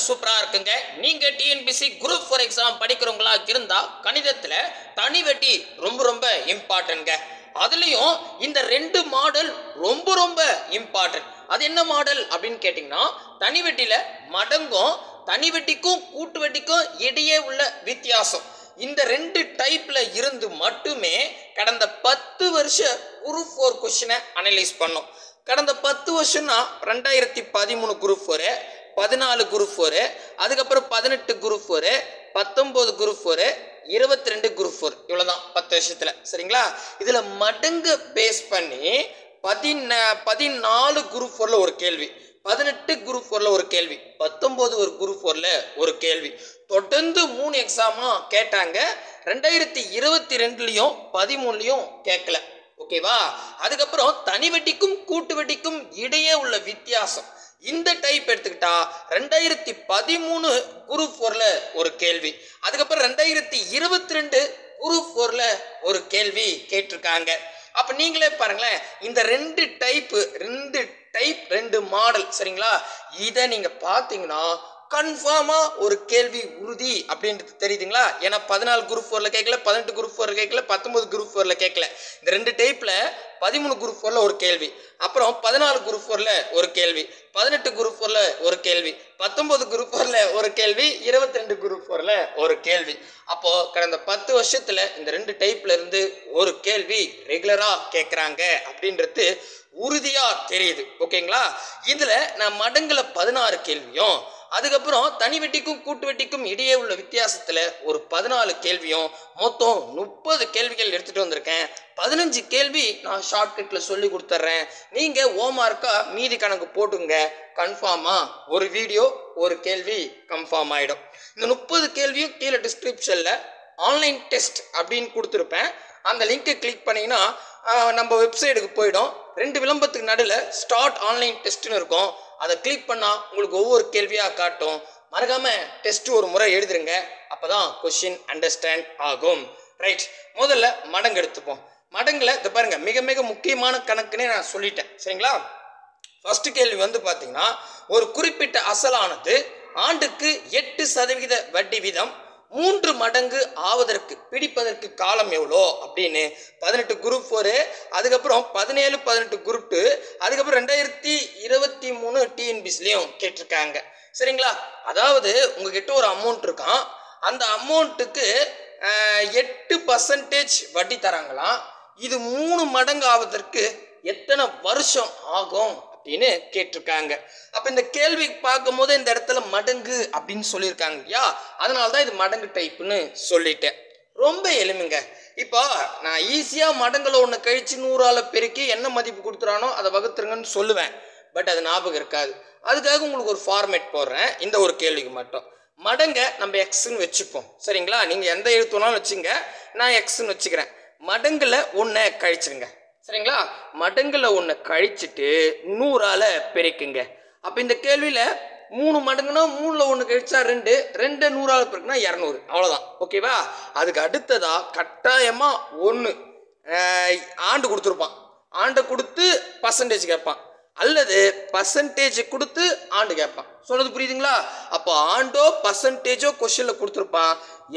சூப்பரா இருக்குங்க. நீங்க டிஎன்பிசி குரூப் 4 எக்ஸாம் படிக்கிறவங்களா இருந்தா கணிதத்துல தனி வெட்டி ரொம்ப ரொம்ப இம்பார்ட்டன்ட்ங்க. அதுலயும் இந்த 2 மாடல் ரொம்ப ரொம்ப இம்பார்ட்டன்ட். அது என்ன மாடல் அப்படின்னு கேட்டீங்கன்னா, தனி வெட்டில மடங்கும் தனி வெட்டிக்கும் கூட்டு வெட்டிக்கும் இடையே உள்ள வித்தியாசம். இந்த 2 டைப்ல இருந்து மட்டுமே கடந்த 10 வருஷ குரூப் 4 கொஸ்டினை அனலைஸ் பண்ணோம். கடந்த 10 வருஷம்னா 2013 குரூப் 4, 14 குரூப் 4, அதுக்கப்புறம் 18 குரூப் 4, 19 குரூப் 4, 22 குரூப் 4, இவ்வளவுதான் 10 வருஷத்துல. சரிங்களா? இதுல மடங்கு பேஸ் பண்ணி 14 குரூப் 4ல ஒரு கேள்வி, 18 குரூப் 4ல ஒரு கேள்வி, 19 ஒரு குரூப் 4ல ஒரு கேள்வி, தொடர்ந்து 3 எக்ஸாமா கேட்டாங்க. 2022லயும் 13லயும் கேட்கல. ஓகேவா? அதுக்கப்புறம் தனி வெட்டிக்கும் கூட்டு வெட்டிக்கும் இடையே உள்ள வித்தியாசம் இந்த டைப் எடுத்துக்கிட்டா 2013 குரூப் 4ல ஒரு கேள்வி, அதுக்கப்புறம் 2022 குரூப் 4ல ஒரு கேள்வி கேட்டிருக்காங்க. அப்ப நீங்களே பாருங்களேன், இந்த 2 டைப் 2 மாடல். சரிங்களா? இதை நீங்க பாத்தீங்கன்னா கன்ஃபார்மா ஒரு கேள்வி உறுதி அப்படின்றது தெரியுதுங்களா? ஏன்னா 14 குரூப் 4ல கேட்கல, 18 குரூப் 4ல கேட்கல, 19 குரூப் 4ல கேட்கல. இந்த 2 டைப்ல 13 குரூப் 4ல ஒரு கேள்வி, அப்புறம் 14 குரூப் 4ல ஒரு கேள்வி, 18 குரூப் 4ல ஒரு கேள்வி, 19 குரூப் 4ல ஒரு கேள்வி, 22 குரூப் 4ல ஒரு கேள்வி. அப்போ கடந்த 10 வருஷத்துல இந்த 2 டைப்ல இருந்து ஒரு கேள்வி ரெகுலரா கேட்கறாங்க அப்படின்றது உறுதியா தெரியுது. ஓகேங்களா? இதுல நான் மடங்குல 16 கேள்வியும், அதுக்கப்புறம் தனி வெட்டிக்கும் கூட்டு வெட்டிக்கும் இடையே உள்ள வித்தியாசத்துல ஒரு 14 கேள்வியும், மொத்தம் 30 கேள்விகள் எடுத்துட்டு வந்திருக்கேன். 15 கேள்வி நான் ஷார்ட்கட்ல சொல்லி கொடுத்துட்றேன். நீங்க ஹோம்வொர்க்கா மீதி கணக்கு போட்டுங்க. கன்ஃபார்மா ஒரு வீடியோ ஒரு கேள்வி கன்ஃபார்ம் ஆயிடும். இந்த 30 கேள்வியும் கீழே டிஸ்கிரிப்ஷன்ல ஆன்லைன் டெஸ்ட் அப்படின்னு கொடுத்துருப்பேன். அந்த லிங்கை கிளிக் பண்ணீங்கன்னா நம்ம வெப்சைட்டுக்கு போயிடும். 2 விளம்பரத்துக்கு நடுவில் ஸ்டார்ட் ஆன்லைன் டெஸ்ட்னு இருக்கும். அதை கிளிக் பண்ணால் உங்களுக்கு ஒவ்வொரு கேள்வியாக காட்டும். மறக்காம டெஸ்ட் ஒரு முறை எழுதுருங்க. அப்போதான் கொஸ்டின் அண்டர்ஸ்டாண்ட் ஆகும். ரைட், முதல்ல மடங்கு எடுத்துப்போம். மடங்குல இதை பாருங்க, மிக மிக முக்கியமான கணக்குன்னே நான் சொல்லிட்டேன். சரிங்களா? ஃபர்ஸ்ட் கேள்வி பார்த்தீங்கன்னா, ஒரு குறிப்பிட்ட அசலானது ஆண்டுக்கு 8% வட்டி வீதம் 3 மடங்கு ஆவதற்கு பிடிப்பதற்கு காலம் எவ்வளோ அப்படின்னு 18 குரூப் 4, அதுக்கப்புறம் 17 18 குரூப் 2, அதுக்கப்புறம் 2023 டிஎன்பிசிலையும் கேட்டிருக்காங்க. சரிங்களா? அதாவது உங்ககிட்ட ஒரு அமௌண்ட் இருக்கான், அந்த அமௌண்ட்டுக்கு 8% வட்டி தராங்களாம். இது 3 மடங்கு ஆவதற்கு எத்தனை வருஷம் ஆகும் அப்படின்னு கேட்டிருக்காங்க. அப்ப இந்த கேள்வி பார்க்கும் போது இந்த இடத்துல மடங்கு அப்படின்னு சொல்லியிருக்காங்க இல்லையா? அதனாலதான் இது மடங்கு டைப்னு சொல்லிட்டேன். ரொம்ப எளிமைங்க. இப்போ நான் ஈஸியா மடங்குல ஒன்று கழிச்சு 100ஆல பெருக்கி என்ன மதிப்பு கொடுத்துறானோ அதை வகுத்துருங்கன்னு சொல்லுவேன். பட் அது ஞாபகம் இருக்காது. அதுக்காக உங்களுக்கு ஒரு ஃபார்மேட் போடுறேன். இந்த ஒரு கேள்விக்கு மட்டும் மடங்க நம்ம எக்ஸ்ன்னு வச்சுப்போம். சரிங்களா? நீங்க எந்த எழுத்துனாலும் வச்சுங்க, நான் எக்ஸ்ன்னு வச்சுக்கிறேன். மடங்குல 1 கழிச்சிருங்க. சரிங்களா? மடங்குல 1 கழிச்சுட்டு 100ஆல பெருக்குங்க. அப்ப இந்த கேள்வியில 3 மடங்குனா 3ல 1 கழிச்சா 2, 2 100ஆல பெருக்குனா 200. அவ்வளவுதான். ஓகேவா? அதுக்கு அடுத்ததா கட்டாயமா 1 ஆண்டு கொடுத்துருப்பான். ஆண்டை கொடுத்து பர்சன்டேஜ் கேட்பான், அல்லது பர்சன்டேஜ் கொடுத்து ஆண்டு கேட்பான். சொல்றது புரியுதுங்களா? அப்போ ஆண்டோ பர்சன்டேஜோ கொஸ்டின்ல கொடுத்துருப்பான்.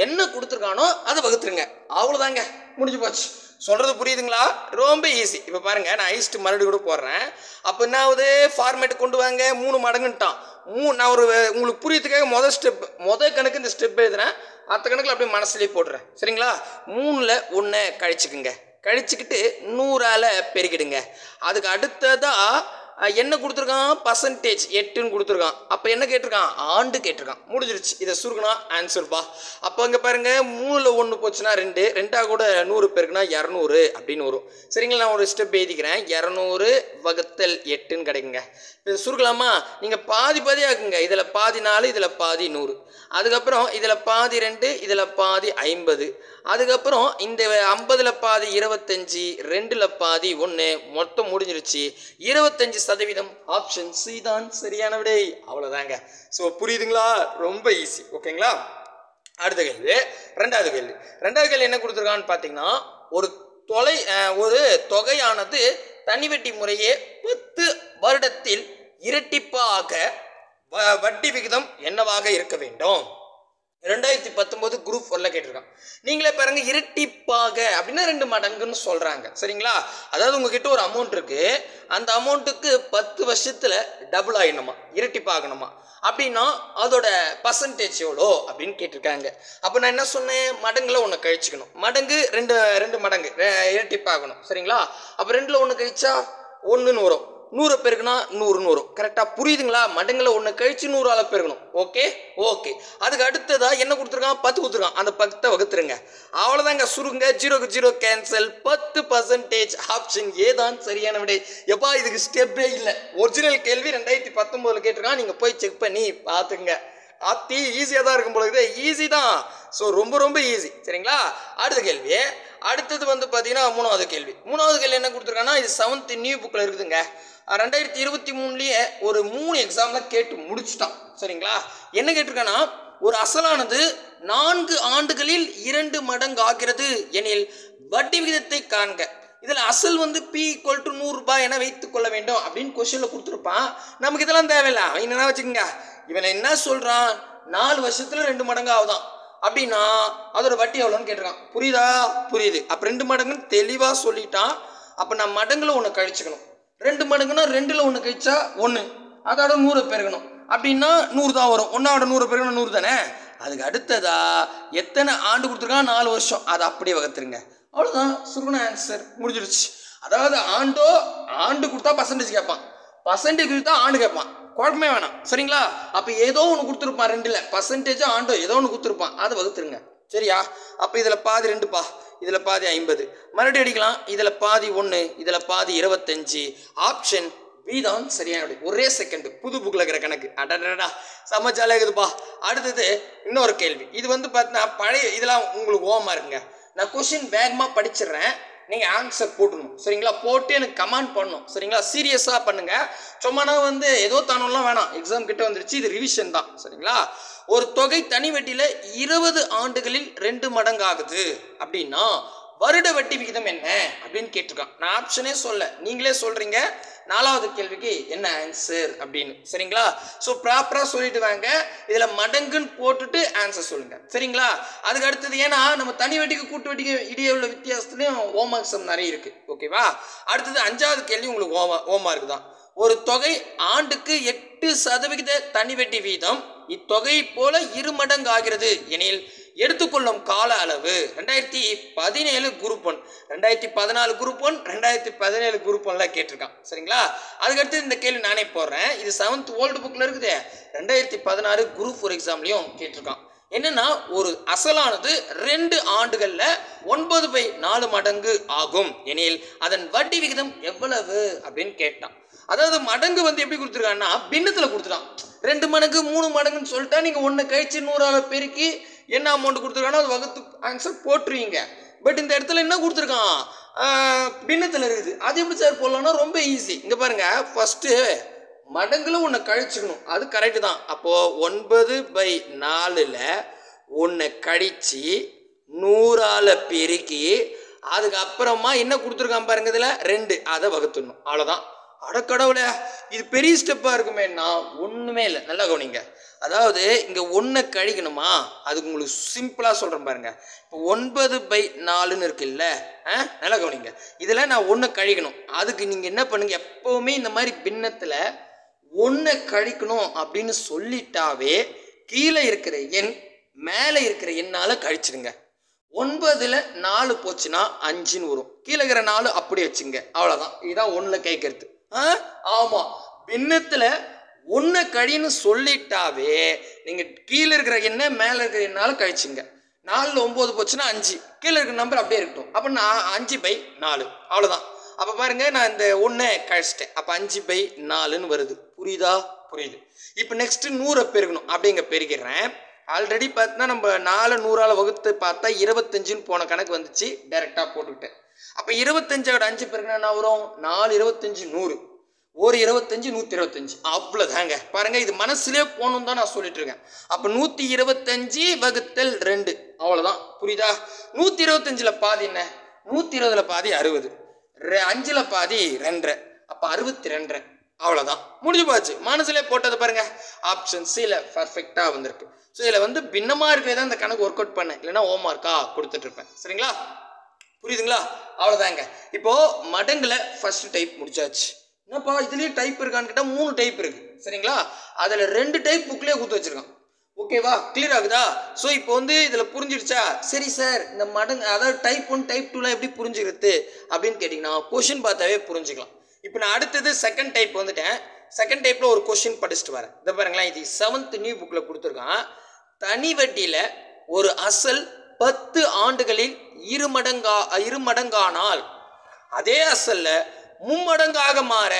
என்ன கொடுத்துருக்கானோ அதை வகுத்துருங்க. அவ்வளவுதாங்க, முடிஞ்சு போச்சு. சொல்றது புரியுதுங்களா? ரொம்ப ஈஸி. இப்போ பாருங்க, நான் ஐஸ்ட் மறுபடியும் கூட போடுறேன். அப்போ என்னாவது ஃபார்மேட் கொண்டு வாங்க, 3 மடங்குன்ட்டான். நான் ஒரு உங்களுக்கு புரியறதுக்காக முதல் கணக்கு இந்த ஸ்டெப் எழுதுறேன். அடுத்த கணக்கில் அப்படியே மனசுலேயே போடுறேன். சரிங்களா? 3ல் 1 கழிச்சுக்குங்க. கழிச்சுக்கிட்டு 100ஆல பெருக்கிடுங்க. அதுக்கு அடுத்ததா என்ன கொடுத்துருக்கான்? பர்சன்டேஜ் 8ன்னு கொடுத்துருக்கான். அப்போ என்ன கேட்டிருக்கான்? ஆண்டு கேட்டிருக்கான். முடிஞ்சிருச்சு. இதை சுருக்குனா ஆன்சர்ப்பா. அப்போ இங்கே பாருங்க, 3ல் 1 போச்சுன்னா 2, 2 கூட 100 பேருக்குன்னா 200 அப்படின்னு வரும். சரிங்களா? நான் ஒரு ஸ்டெப் எழுதிக்கிறேன். 200 வகுத்தல் 8ன்னு கிடைக்குங்க. இதை சுருக்கலாமா? நீங்கள் பாதி பாதியாக்குங்க. இதில் பாதி 4, இதில் பாதி 100, அதுக்கப்புறம் இதில் பாதி 2, இதில் பாதி 50, அதுக்கப்புறம் இந்த 50ல் பாதி 25, 2ல் பாதி 1, மொத்தம் முடிஞ்சிருச்சு. 25% ஆப்ஷன் சி தான் சரியான விடை. அவ்வளோதாங்க. ஸோ புரியுதுங்களா? ரொம்ப ஈஸி. ஓகேங்களா? அடுத்த கேள்வி, ரெண்டாவது கேள்வி என்ன கொடுத்துருக்கான்னு பார்த்தீங்கன்னா, ஒரு தொகையானது தனி வெட்டி முறையே 10 வருடத்தில் இரட்டிப்பாக வட்டி விகிதம் என்னவாக இருக்க வேண்டும்? 2019 குரூப் 4ல கேட்டிருக்கான். நீங்களே பாருங்க, இரட்டிப்பாக அப்படின்னா 2 மடங்குன்னு சொல்றாங்க. சரிங்களா? அதாவது உங்ககிட்ட ஒரு அமௌண்ட் இருக்கு, அந்த அமௌண்ட்டுக்கு 10 வருஷத்துல டபுள் ஆயிடணுமா, இரட்டிப்பாகணுமா. அப்படின்னா அதோட பர்சன்டேஜ் எவ்வளோ அப்படின்னு கேட்டிருக்காங்க. அப்போ நான் என்ன சொன்னேன், மடங்குல ஒன்று கழிச்சுக்கணும். மடங்கு ரெண்டு மடங்கு இரட்டிப்பாகணும். சரிங்களா? அப்போ 2ல் 1 கழிச்சா 1ன்னு வரும். 100 பெருக்குனா 100ன்னு வரும். கரெக்டாக புரியுதுங்களா? மடங்குல 1 கழிச்சு 100ஆல் பெருக்கணும். Okay okay. அதுக்கு அடுத்ததா என்ன கொடுத்துருக்கான், 10 கொடுத்துருக்கான். அந்த 10 வகுத்துருங்க. அவ்வளோதாங்க, சுருங்க. 0க்கு 0 கேன்சல். 10% ஆப்ஷன் ஏ தான் சரியான விடை. எப்பா இதுக்கு ஸ்டெப்பே இல்லை. ஒரிஜினல் கேள்வி 2019 கேட்டிருக்கான். நீங்கள் போய் செக் பண்ணி பார்த்துங்க. அத்தி ஈஸியாக தான் இருக்கும் பொழுது, ஈஸி தான். ஸோ ரொம்ப ரொம்ப ஈஸி. சரிங்களா? அடுத்த கேள்வி. அடுத்தது வந்து பார்த்தீங்கன்னா 3வது கேள்வி. 3வது கேள்வி என்ன கொடுத்துருக்காங்கன்னா, இது 7th நியூ புக்கில் இருக்குதுங்க. 2023 ஒரு 3 எக்ஸாமில் கேட்டு முடிச்சுட்டான். சரிங்களா? என்ன கேட்டிருக்கான்னா, ஒரு அசலானது 4 ஆண்டுகளில் 2 மடங்கு ஆகிறது எனில் வட்டி விகிதத்தை காண்க. இதில் அசல் வந்து P = 100 ரூபாய் என வைத்துக் கொள்ள வேண்டும் அப்படின்னு கொஸ்டினில் கொடுத்துருப்பான். நமக்கு இதெல்லாம் தேவையில்லை. அவன் என்ன வச்சுக்கோங்க, இவன் என்ன சொல்கிறான், 4 வருஷத்துல 2 மடங்கு ஆகுதான். அப்படின்னா அதோட வட்டி எவ்வளோன்னு கேட்டிருக்கான். புரியுதா? புரியுது. அப்போ 2 மடங்குன்னு தெளிவாக சொல்லிட்டான். அப்போ நான் மடங்குல 1 கழிச்சுக்கணும். 2 மடங்குன்னா 2ல் 1 கழிச்சா 1, அதோட 100 பெருகணும். அப்படின்னா 100 தான் வரும். 1ஓட 100 பெருகணும் 100 தானே. அதுக்கு அடுத்ததா எத்தனை ஆண்டு கொடுத்துருக்கான், 4 வருஷம். அதை அப்படியே வகுத்துருங்க. அவ்வளோதான், சுருகுன ஆன்சர் முடிஞ்சிருச்சு. அதாவது ஆண்டு கொடுத்தா பர்சன்டேஜ் கேட்பான், பர்சன்டேஜ் கொடுத்தா ஆண்டு கேட்பான். குழப்பமே வேணாம். சரிங்களா? அப்போ ஏதோ ஒன்று கொடுத்துருப்பான், 2ல் பர்சன்டேஜோ ஆண்டோ ஏதோ ஒன்று கொடுத்துருப்பான், அதை வகுத்துருங்க. சரியா? அப்போ இதில் பாதி 2பா, இதில் பாதி 50. மறுபடியும் அடிக்கலாம். இதில் பாதி 1, இதில் பாதி 25. ஆப்ஷன் பி தான் சரியான விடை. ஒரே செகண்ட், புது புக்கில் இருக்கிற கணக்கு. அடடா சமைச்சாலே இருக்குதுப்பா. அடுத்தது இன்னொரு கேள்வி. இது வந்து பார்த்தீங்கன்னா பழைய இதெல்லாம் உங்களுக்கு ஓமா இருக்குங்க. நான் கொஸ்டின் வேகமாக படிச்சிடுறேன், நீங்கள் ஆன்சர் போட்டுடணும். சரிங்களா? போட்டு எனக்கு கமெண்ட் பண்ணணும். சரிங்களா? சீரியஸாக பண்ணுங்கள். சும்மானா வந்து ஏதோ தானோலாம் வேணாம். எக்ஸாம் கிட்ட வந்துருச்சு, இது ரிவிஷன் தான். சரிங்களா? ஒரு தொகை தனி வட்டியில் 20 ஆண்டுகளில் 2 மடங்கு ஆகுது அப்படின்னா வருட வட்டி விகிதம் என்ன அப்படின்னு கேட்டிருக்கான். நான் ஆப்ஷனே சொல்ல, நீங்களே சொல்கிறீங்க 4வது கேள்விக்கு என்ன ஆன்சர் அப்படின்னு. சரிங்களா? ஸோ ப்ராப்பராக சொல்லிட்டு வாங்க. இதில் மடங்குன்னு போட்டுட்டு ஆன்சர் சொல்லுங்கள். சரிங்களா? அதுக்கு அடுத்தது, ஏன்னா நம்ம தனி வட்டிக்கு கூட்டு வட்டிக்கு இடையே உள்ள வித்தியாசத்துலையும் ஹோம்ஒர்க்ஸ் நிறைய இருக்குது. ஓகேவா? அடுத்தது 5வது கேள்வி உங்களுக்கு ஹோம்ஒர்க் தான். ஒரு தொகை ஆண்டுக்கு 8% தனி வட்டி வீதம் இத்தொகை போல 2 மடங்கு ஆகிறது எனில் எடுத்துக்கொள்ளும் கால அளவு. 2017 குரூப் 1, 2014 குரூப் 1, 2017 குரூப் 1ல கேட்டிருக்கான். சரிங்களா? அதுக்கடுத்து இந்த கேள்வி நானே போடுறேன். இது 7th ஓல்டு புக்கில் இருக்குது. 2016 குரூப் 4 எக்ஸாம்லையும் கேட்டிருக்கான். என்னன்னா, ஒரு அசலானது 2 ஆண்டுகளில் 9/4 மடங்கு ஆகும் எனில் அதன் வட்டி விகிதம் எவ்வளவு அப்படின்னு கேட்டான். அதாவது மடங்கு வந்து எப்படி கொடுத்துருக்கான்னா, பின்னத்தில் கொடுத்துட்டான். 2 மடங்கு 3 மடங்குன்னு சொல்லிட்டா நீங்கள் 1 கழிச்சு 100ஆல் பெருக்கி என்ன அமௌண்ட் கொடுத்துருக்கானோ அது வகுத்து ஆன்சர் போட்டுருவீங்க. பட் இந்த இடத்துல என்ன கொடுத்துருக்கான், பின்னத்தில் இருக்குது. அது எப்படி சார் போடலாம்னா ரொம்ப ஈஸி. இங்கே பாருங்கள், ஃபஸ்ட்டு மடங்குல 1 கழிச்சுக்கணும். அது கரெக்டு தான். அப்போது 9/4ல் 1 கழிச்சு 100ஆல் பெருக்கி அதுக்கப்புறமா என்ன கொடுத்துருக்கான் பாருங்க, இதில் 2, அதை வகுத்துடணும். அவ்வளோதான். அடக்கடவுளே, இது பெரிய ஸ்டெப்பாக இருக்குமேன்னா ஒன்றுமே இல்லை. நல்லா கவனிங்க. அதாவது இங்கே 1 கழிக்கணுமா, அதுக்கு உங்களுக்கு சிம்பிளாக சொல்கிறேன் பாருங்க. இப்போ 9/4ன்னு இருக்குல்ல, நல்லா கவனிங்க. இதில் நான் 1 கழிக்கணும். அதுக்கு நீங்கள் என்ன பண்ணுங்க, எப்போவுமே இந்த மாதிரி பின்னத்தில் 1 கழிக்கணும் அப்படின்னு சொல்லிட்டாவே கீழே இருக்கிற எண் மேலே இருக்கிற எண்ணால் கழிச்சிடுங்க. 9ல் 4 போச்சுன்னா 5ன்னு வரும். கீழே இருக்கிற 4 அப்படியே வச்சுங்க. அவ்வளோதான். இதுதான் 1ல் கேட்கறது. ஆமாம், பின்னத்தில் 1 கழின்னு சொல்லிட்டாவே நீங்கள் கீழே இருக்கிற எண்ணை மேலே இருக்கிற எண்ணால் கழிச்சுங்க. 4ல் 9 போச்சுன்னா 5, கீழே இருக்கிற நம்பர் அப்படியே இருக்கட்டும். அப்போ நான் 5/4 அவ்வளோதான். அப்போ பாருங்க, நான் இந்த 1 கழிச்சிட்டேன். அப்போ 5/4ன்னு வருது. புரியுதா? புரியுது. இப்போ நெக்ஸ்ட்டு 100 பெருகணும். அப்படிங்க பெருகிறேன். ஆல்ரெடி பார்த்தீங்கன்னா நம்ம 4 100ஆல் வகுத்து பார்த்தா 25ன்னு போன கணக்கு வந்துச்சு. டைரெக்டாக போட்டுக்கிட்டேன். அப்போ 25ஓட 5 பெருகினா என்ன வரும், 4 25 100, ஒரு 25 125. அவ்வளோதாங்க. பாருங்க, இது மனசுலேயே போகணும் தான் நான் சொல்லிட்டு இருக்கேன். அப்போ 125 வகுத்தல் 2 அவ்வளோதான். புரியுதா? 125ல் பாதி என்ன, 120ல் பாதி 60, 5ல் பாதி 2, அப்போ 62. அவ்வளோதான், முடிஞ்சு போச்சு. மனசுல போட்டது பாருங்க, ஆப்ஷன் சில பர்ஃபெக்டாக வந்திருக்கு. ஸோ இதில் வந்து பின்னமாக இருக்கிறதா இந்த கணக்கு ஒர்க் அவுட் பண்ணேன், இல்லைன்னா ஹோம் மார்க்கா கொடுத்துட்டு இருப்பேன். சரிங்களா, புரியுதுங்களா? அவ்வளோதாங்க. இப்போ மடங்குல ஃபர்ஸ்ட் டைப் முடிச்சாச்சு. என்னப்பா இதுலேயே டைப் இருக்கான்னு கேட்டால் 3 டைப் இருக்கு. சரிங்களா, அதில் 2 டைப் புக்லேயே கொடுத்து வச்சிருக்கான். ஓகேவா, கிளியர் ஆகுதா? ஸோ இப்போ வந்து இதில் புரிஞ்சிடுச்சா? சரி சார், இந்த மடங்கு அதாவது டைப் 1 டைப் 2லாம் எப்படி புரிஞ்சுக்கிறது அப்படின்னு கேட்டிங்கன்னா கொஷின் பார்த்தாவே புரிஞ்சுக்கலாம். இப்போ நான் அடுத்தது செகண்ட் டைப் வந்துட்டேன். செகண்ட் டைப்பில் ஒரு கொஷின் படிச்சுட்டு வரேன். இதை பாருங்களேன், இது 7th நியூ புக்கில் கொடுத்துருக்கான். தனி வட்டியில் ஒரு அசல் 10 ஆண்டுகளில் இருமடங்கானால் அதே அசல்ல மும்மடங்காக மாற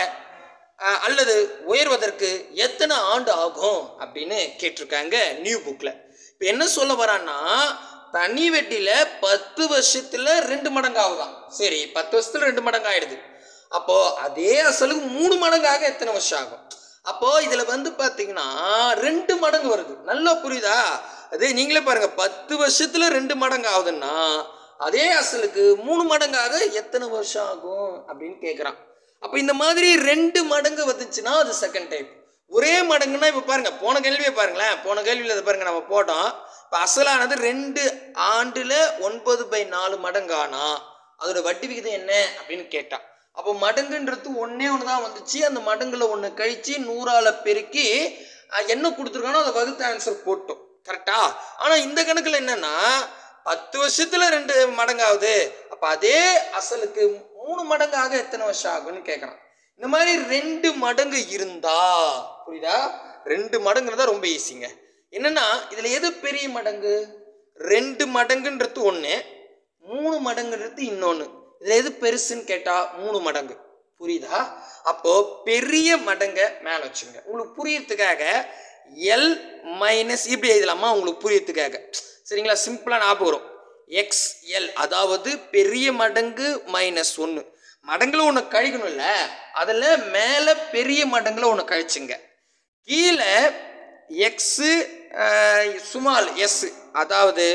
அல்லது உயர்வதற்கு எத்தனை ஆண்டு ஆகும் அப்படின்னு கேட்டிருக்காங்க நியூ புக்ல. இப்போ என்ன சொல்ல வரான்னா, தனி வெட்டியில 10 வருஷத்துல 2 மடங்கு ஆகுதான். சரி, 10 வருஷத்துல 2 மடங்கு ஆயிடுது. அப்போ அதே அசலுக்கு 3 மடங்காக எத்தனை வருஷம் ஆகும்? அப்போ இதுல வந்து பாத்தீங்கன்னா 2 மடங்கு வருது. நல்லா புரியுதா? அதே நீங்களே பாருங்க, 10 வருஷத்துல 2 மடங்கு ஆகுதுன்னா அதே அசலுக்கு 3 மடங்காக எத்தனை வருஷம் ஆகும் அப்படின்னு கேட்குறான். அப்போ இந்த மாதிரி 2 மடங்கு வந்துச்சுன்னா அது செகண்ட் டைப். ஒரே மடங்குன்னா இப்போ பாருங்க, போன கேள்வியை பாருங்களேன், போன கேள்வியில் இதை பாருங்க நம்ம போட்டோம். இப்போ அசலானது 2 ஆண்டுல 9/4 மடங்கானா அதோட வட்டி விகிதம் என்ன அப்படின்னு கேட்டான். அப்போ மடங்குன்றது ஒன்னே ஒன்று தான் வந்துச்சு. அந்த மடங்குல ஒன்று கழிச்சு 100ஆல பெருக்கி என்ன கொடுத்துருக்கானோ அதை வகுத்து ஆன்சர் போட்டோம். கரெக்டா? ஆனால் இந்த கணக்கில் என்னன்னா 10 வருஷத்துல 2 மடங்கு ஆகுது. அப்போ அதே அசலுக்கு 3 மடங்காக எத்தனை வருஷம் ஆகும்னு கேட்குறான். இந்த மாதிரி 2 மடங்கு இருந்தா, புரியுதா? 2 மடங்குறதா ரொம்ப ஈஸிங்க. என்னன்னா இதுல எது பெரிய மடங்கு? 2 மடங்குன்றது ஒன்று, 3 மடங்குன்றது இன்னொன்று. இதுல எது பெருசுன்னு கேட்டா 3 மடங்கு. புரியுதா? அப்போ பெரிய மடங்க மேல வச்சுங்க. உங்களுக்கு புரியறதுக்காக எல் மைனஸ் இப்படி எழுதலாமா? உங்களுக்கு புரியறதுக்காக. சரிங்களா, சிம்பிளா ஞாபகம் வரும். XL அதாவது பெரிய மடங்கு -1. மடங்குல ஒன்று கழிக்கணும்ல, அதில் மேலே பெரிய மடங்குல ஒன்று கழிச்சுங்க. கீழே எக்ஸு சுமால் எஸ் அதாவது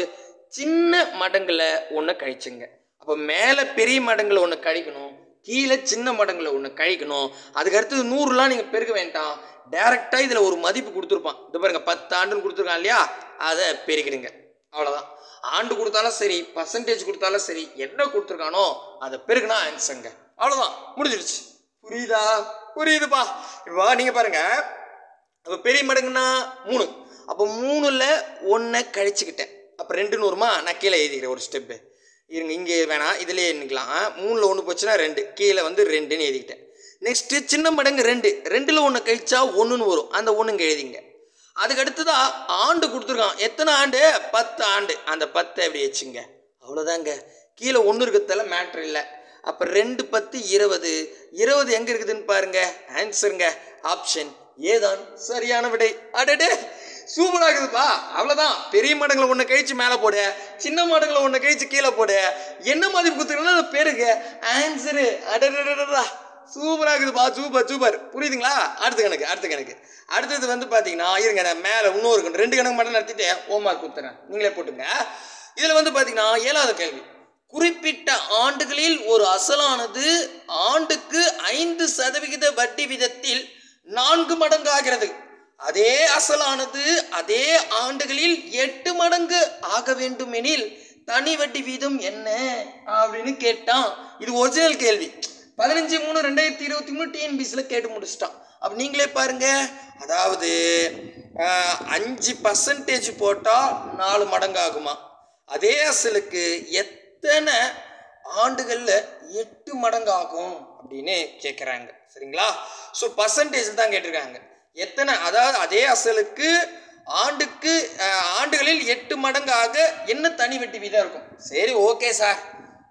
சின்ன மடங்குல ஒன்று கழிச்சுங்க. அப்போ மேலே பெரிய மடங்குல ஒன்று கழிக்கணும், கீழே சின்ன மடங்குல ஒன்று கழிக்கணும். அதுக்கு அடுத்தது 100லாம் நீங்கள் பெருக்க வேண்டாம், டைரெக்டாக இதில் ஒரு மதிப்பு கொடுத்துருப்பான். இது பாருங்க 10 ஆண்டுன்னு கொடுத்துருக்கான் இல்லையா, அதை பெருக்கிடுங்க. அவ்வளோதான். ஆண்டு கொடுத்தாலும் சரி, பர்சன்டேஜ் கொடுத்தாலும் சரி, என்ன கொடுத்துருக்கானோ அதை பெருக்குனா ஆன்சருங்க. அவ்வளோதான், முடிஞ்சிடுச்சு. புரியுதா? புரியுதுப்பா. இப்போ நீங்கள் பாருங்க, அப்போ பெரிய மடங்குன்னா 3. அப்போ 3ல் 1 கழிச்சுக்கிட்டேன். அப்போ 2 வருமா? நான் கீழே எழுதிக்கிறேன் ஒரு ஸ்டெப்பு. இருங்க, இங்கே வேணாம், இதுலேயே எண்ணிக்கலாம். 3ல் 1 போச்சுன்னா 2, கீழே வந்து 2ன்னு எழுதிக்கிட்டேன். நெக்ஸ்ட்டு சின்ன மடங்கு 2, 2ல் 1 கழிச்சா 1ன்னு வரும், அந்த 1 எழுதிங்க. அதுக்கு அடுத்ததான் ஆண்டு கொடுத்துருக்கான். எத்தனை ஆண்டு? 10 ஆண்டு. அந்த 10 எப்படி வச்சுங்க. அவ்வளோதாங்க. கீழே 1 இருக்கிறதால மேட்ரு இல்லை. அப்போ 2 10 20. 20 எங்கே இருக்குதுன்னு பாருங்க. ஆன்சருங்க ஆப்ஷன் ஏதான் சரியான விடை. அடடே, சூப்பராக இருக்குதுப்பா. அவ்வளோதான். பெரிய மடங்குல 1 கழிச்சு மேலே போடு, சின்ன மடங்குல 1 கழிச்சு கீழே போடு. என்ன மாதிரி கொடுத்துருக்கா பெருக ஆன்சரு. அடடா, சூப்பராக இருக்குதுப்பா. Super super. புரியுதுங்களா? அடுத்த கணக்கு அடுத்தது வந்து பார்த்தீங்கன்னா, இருங்க நான் மேலே இன்னொரு 2 கணக்கு மட்டும் நடத்திட்டு ஹோம்ஒர்க் கொடுத்துறேன், நீங்களே போட்டுங்க. இதில் வந்து பார்த்தீங்கன்னா 7வது கேள்வி. குறிப்பிட்ட ஆண்டுகளில் ஒரு அசலானது ஆண்டுக்கு 5% வட்டி விதத்தில் 4 மடங்கு ஆகிறது. அதே அசலானது அதே ஆண்டுகளில் 8 மடங்கு ஆக வேண்டும் எனில் தனி வட்டி வீதம் என்ன அப்படின்னு கேட்டான். இது ஒரிஜினல் கேள்வி. 15/3/2023 டிஎன்பிசியில் கேட்டு முடிச்சிட்டான். அப்போ நீங்களே பாருங்க, அதாவது 5% போட்டால் 4 மடங்கு ஆகுமா, அதே அசலுக்கு எத்தனை ஆண்டுகளில் 8 மடங்கு ஆகும் அப்படின்னு கேட்குறாங்க. சரிங்களா? ஸோ பர்சன்டேஜ் தான் கேட்டிருக்காங்க. எத்தனை, அதாவது அதே அசலுக்கு ஆண்டுகளில் 8 மடங்காக என்ன தனி வட்டி வீதம் இருக்கும். சரி, ஓகே சார்,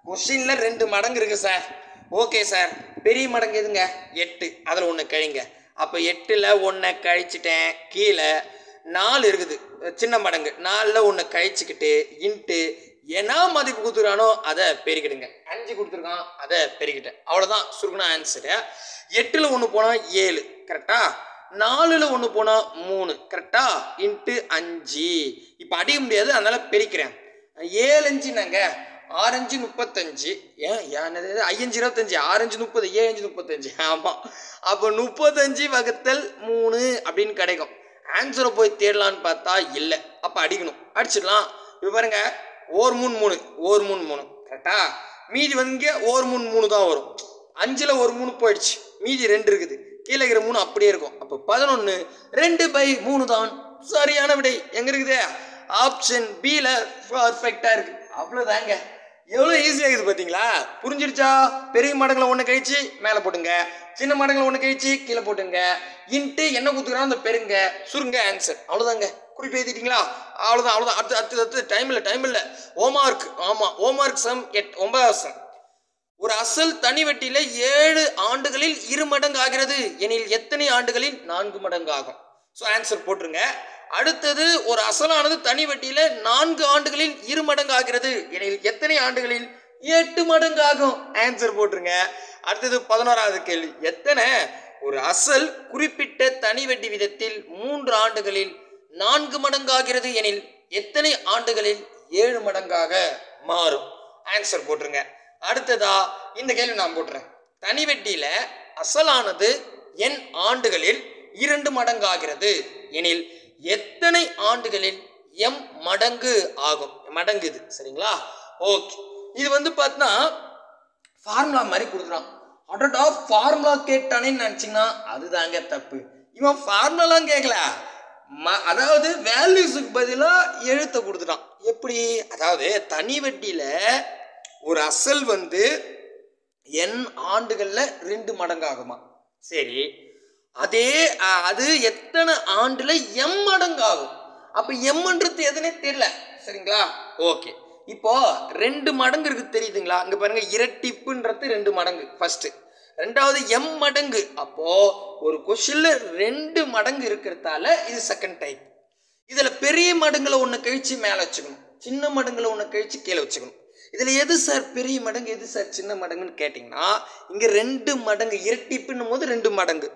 கொஸ்டினில் 2 மடங்கு இருக்குது சார். ஓகே சார், பெரிய மடங்கு எதுங்க? 8, அதில் 1 கழிங்க. அப்போ 8ல் 1 கழிச்சிட்டேன், கீழே 4 இருக்குது சின்ன மடங்கு, 4ல் 1 கழிச்சுக்கிட்டு இன்ட்டு என்ன மதிப்பு கொடுத்துருக்கானோ அதை பெருக்கிடுங்க. 5 கொடுத்துருக்கான், அதை பெருக்கிட்டேன். அவ்வளோதான், சுருக்குனா ஆன்சரு. 8ல் 1 போனால் 7 கரெக்டா, 4ல் 1 போனால் 3 கரெக்டா, இன்ட்டு 5. இப்போ அடிக்க முடியாது, அதனால பெருக்கிறேன். 7 5 நாங்க 6 35 ஏன் என்னது 5 25 6 30 7 35 ஆமாம். அப்போ 35 வகுத்தல் 3 அப்படின்னு கிடைக்கும். ஆன்சரை போய் தேடலான்னு பார்த்தா இல்லை. அப்போ அடிக்கணும், அடிச்சிடலாம். இப்போ பாருங்க, ஓர் 3 3 ஓர் 3 3 கரெக்டா. மீதி வந்து இங்கே ஓர் 3 3 தான் வரும். 5ல் ஒரு 3 போயிடுச்சு, மீதி 2 இருக்குது. கீழே இருக்கிற 3 அப்படியே இருக்கும். அப்போ 11 2/3 தான் சரியான விடை. எங்கே இருக்குது? ஆப்ஷன் பியில் பர்ஃபெக்டாக இருக்குது. அவ்வளோதாங்க. எவ்வளோ ஈஸியாக இருக்குது பார்த்தீங்களா? புரிஞ்சிருச்சா? பெரிய மடங்களை ஒன்று கழிச்சு மேலே போட்டுங்க, சின்ன மடங்களை ஒன்று கழிச்சு கீழே போட்டுங்க. இன்ட்டு என்ன கொடுத்துக்கிறான் அந்த பெருங்க சுருங்க ஆன்சர். அவ்வளோதாங்க. குறிப்பு எழுதிட்டீங்களா? அவ்வளோதான். அடுத்து டைம் இல்லை. ஹோம்ஒர்க். ஆமாம், ஹோம்ஒர்க் சம் 9வது சம். ஒரு அசல் தனி வட்டியில் 7 ஆண்டுகளில் 2 மடங்கு ஆகிறது எனில் எத்தனை ஆண்டுகளில் 4 மடங்கு ஆகும்? ஸோ ஆன்சர் போட்டுருங்க. அடுத்தது, ஒரு அசலானது தனி வட்டியில் 4 ஆண்டுகளில் 2 மடங்கு ஆகிறது எனில் எத்தனை ஆண்டுகளில் 8 மடங்கு ஆகும்? ஆன்சர் போட்டுருங்க. அடுத்தது 11வது கேள்வி. ஒரு அசல் குறிப்பிட்ட தனி வட்டி விதத்தில் 3 ஆண்டுகளில் 4 மடங்கு ஆகிறது எனில் எத்தனை ஆண்டுகளில் 7 மடங்காக மாறும்? ஆன்சர் போட்டுருங்க. அடுத்ததா இந்த கேள்வி நான் போட்டுறேன். தனி வட்டியில அசலானது n ஆண்டுகளில் 2 மடங்கு ஆகிறது எனில் எத்தனை ஆண்டுகளில் m மடங்கு ஆகும்? மடங்கு இது சரிங்களா? ஓகே. இது வந்து பார்த்தா ஃபார்முலா மாதிரி கொடுக்குறான். அடடா, ஃபார்முலா கேட்டானே நினச்சிங்கன்னா அதுதாங்க தப்பு. இவன் ஃபார்முலாலாம் கேட்கல, அதாவது வேல்யூஸுக்கு பதிலாக எழுத்தை கொடுத்துட்டான். எப்படி? அதாவது தனி வட்டியில் ஒரு அசல் வந்து n ஆண்டுகளில் 2 மடங்கு ஆகுமா? சரி, அது எத்தனை ஆண்டுல m மடங்கு ஆகும்? அப்ப mன்றது எதுனே தெரியல சரிங்களா? ஓகே. இப்போ 2 மடங்கு இருக்கு தெரியுதுங்களா? இங்க பாருங்க, இரட்டிப்புன்றது 2 மடங்கு ஃபர்ஸ்ட். ரெண்டாவது m மடங்கு. அப்போ ஒரு கொஸ்டின்ல 2 மடங்கு இருக்கிறதால இது செகண்ட் டைப். இதுல பெரிய மடங்குல ஒன்று கழிச்சு மேலே வச்சுக்கணும், சின்ன மடங்குல ஒன்று கழிச்சு கீழே வச்சுக்கணும். இதுல எது சார் பெரிய மடங்கு, எது சார் சின்ன மடங்குன்னு கேட்டிங்கன்னா, இங்க 2 மடங்கு இரட்டிப்புன்னும் போது 2 மடங்கு,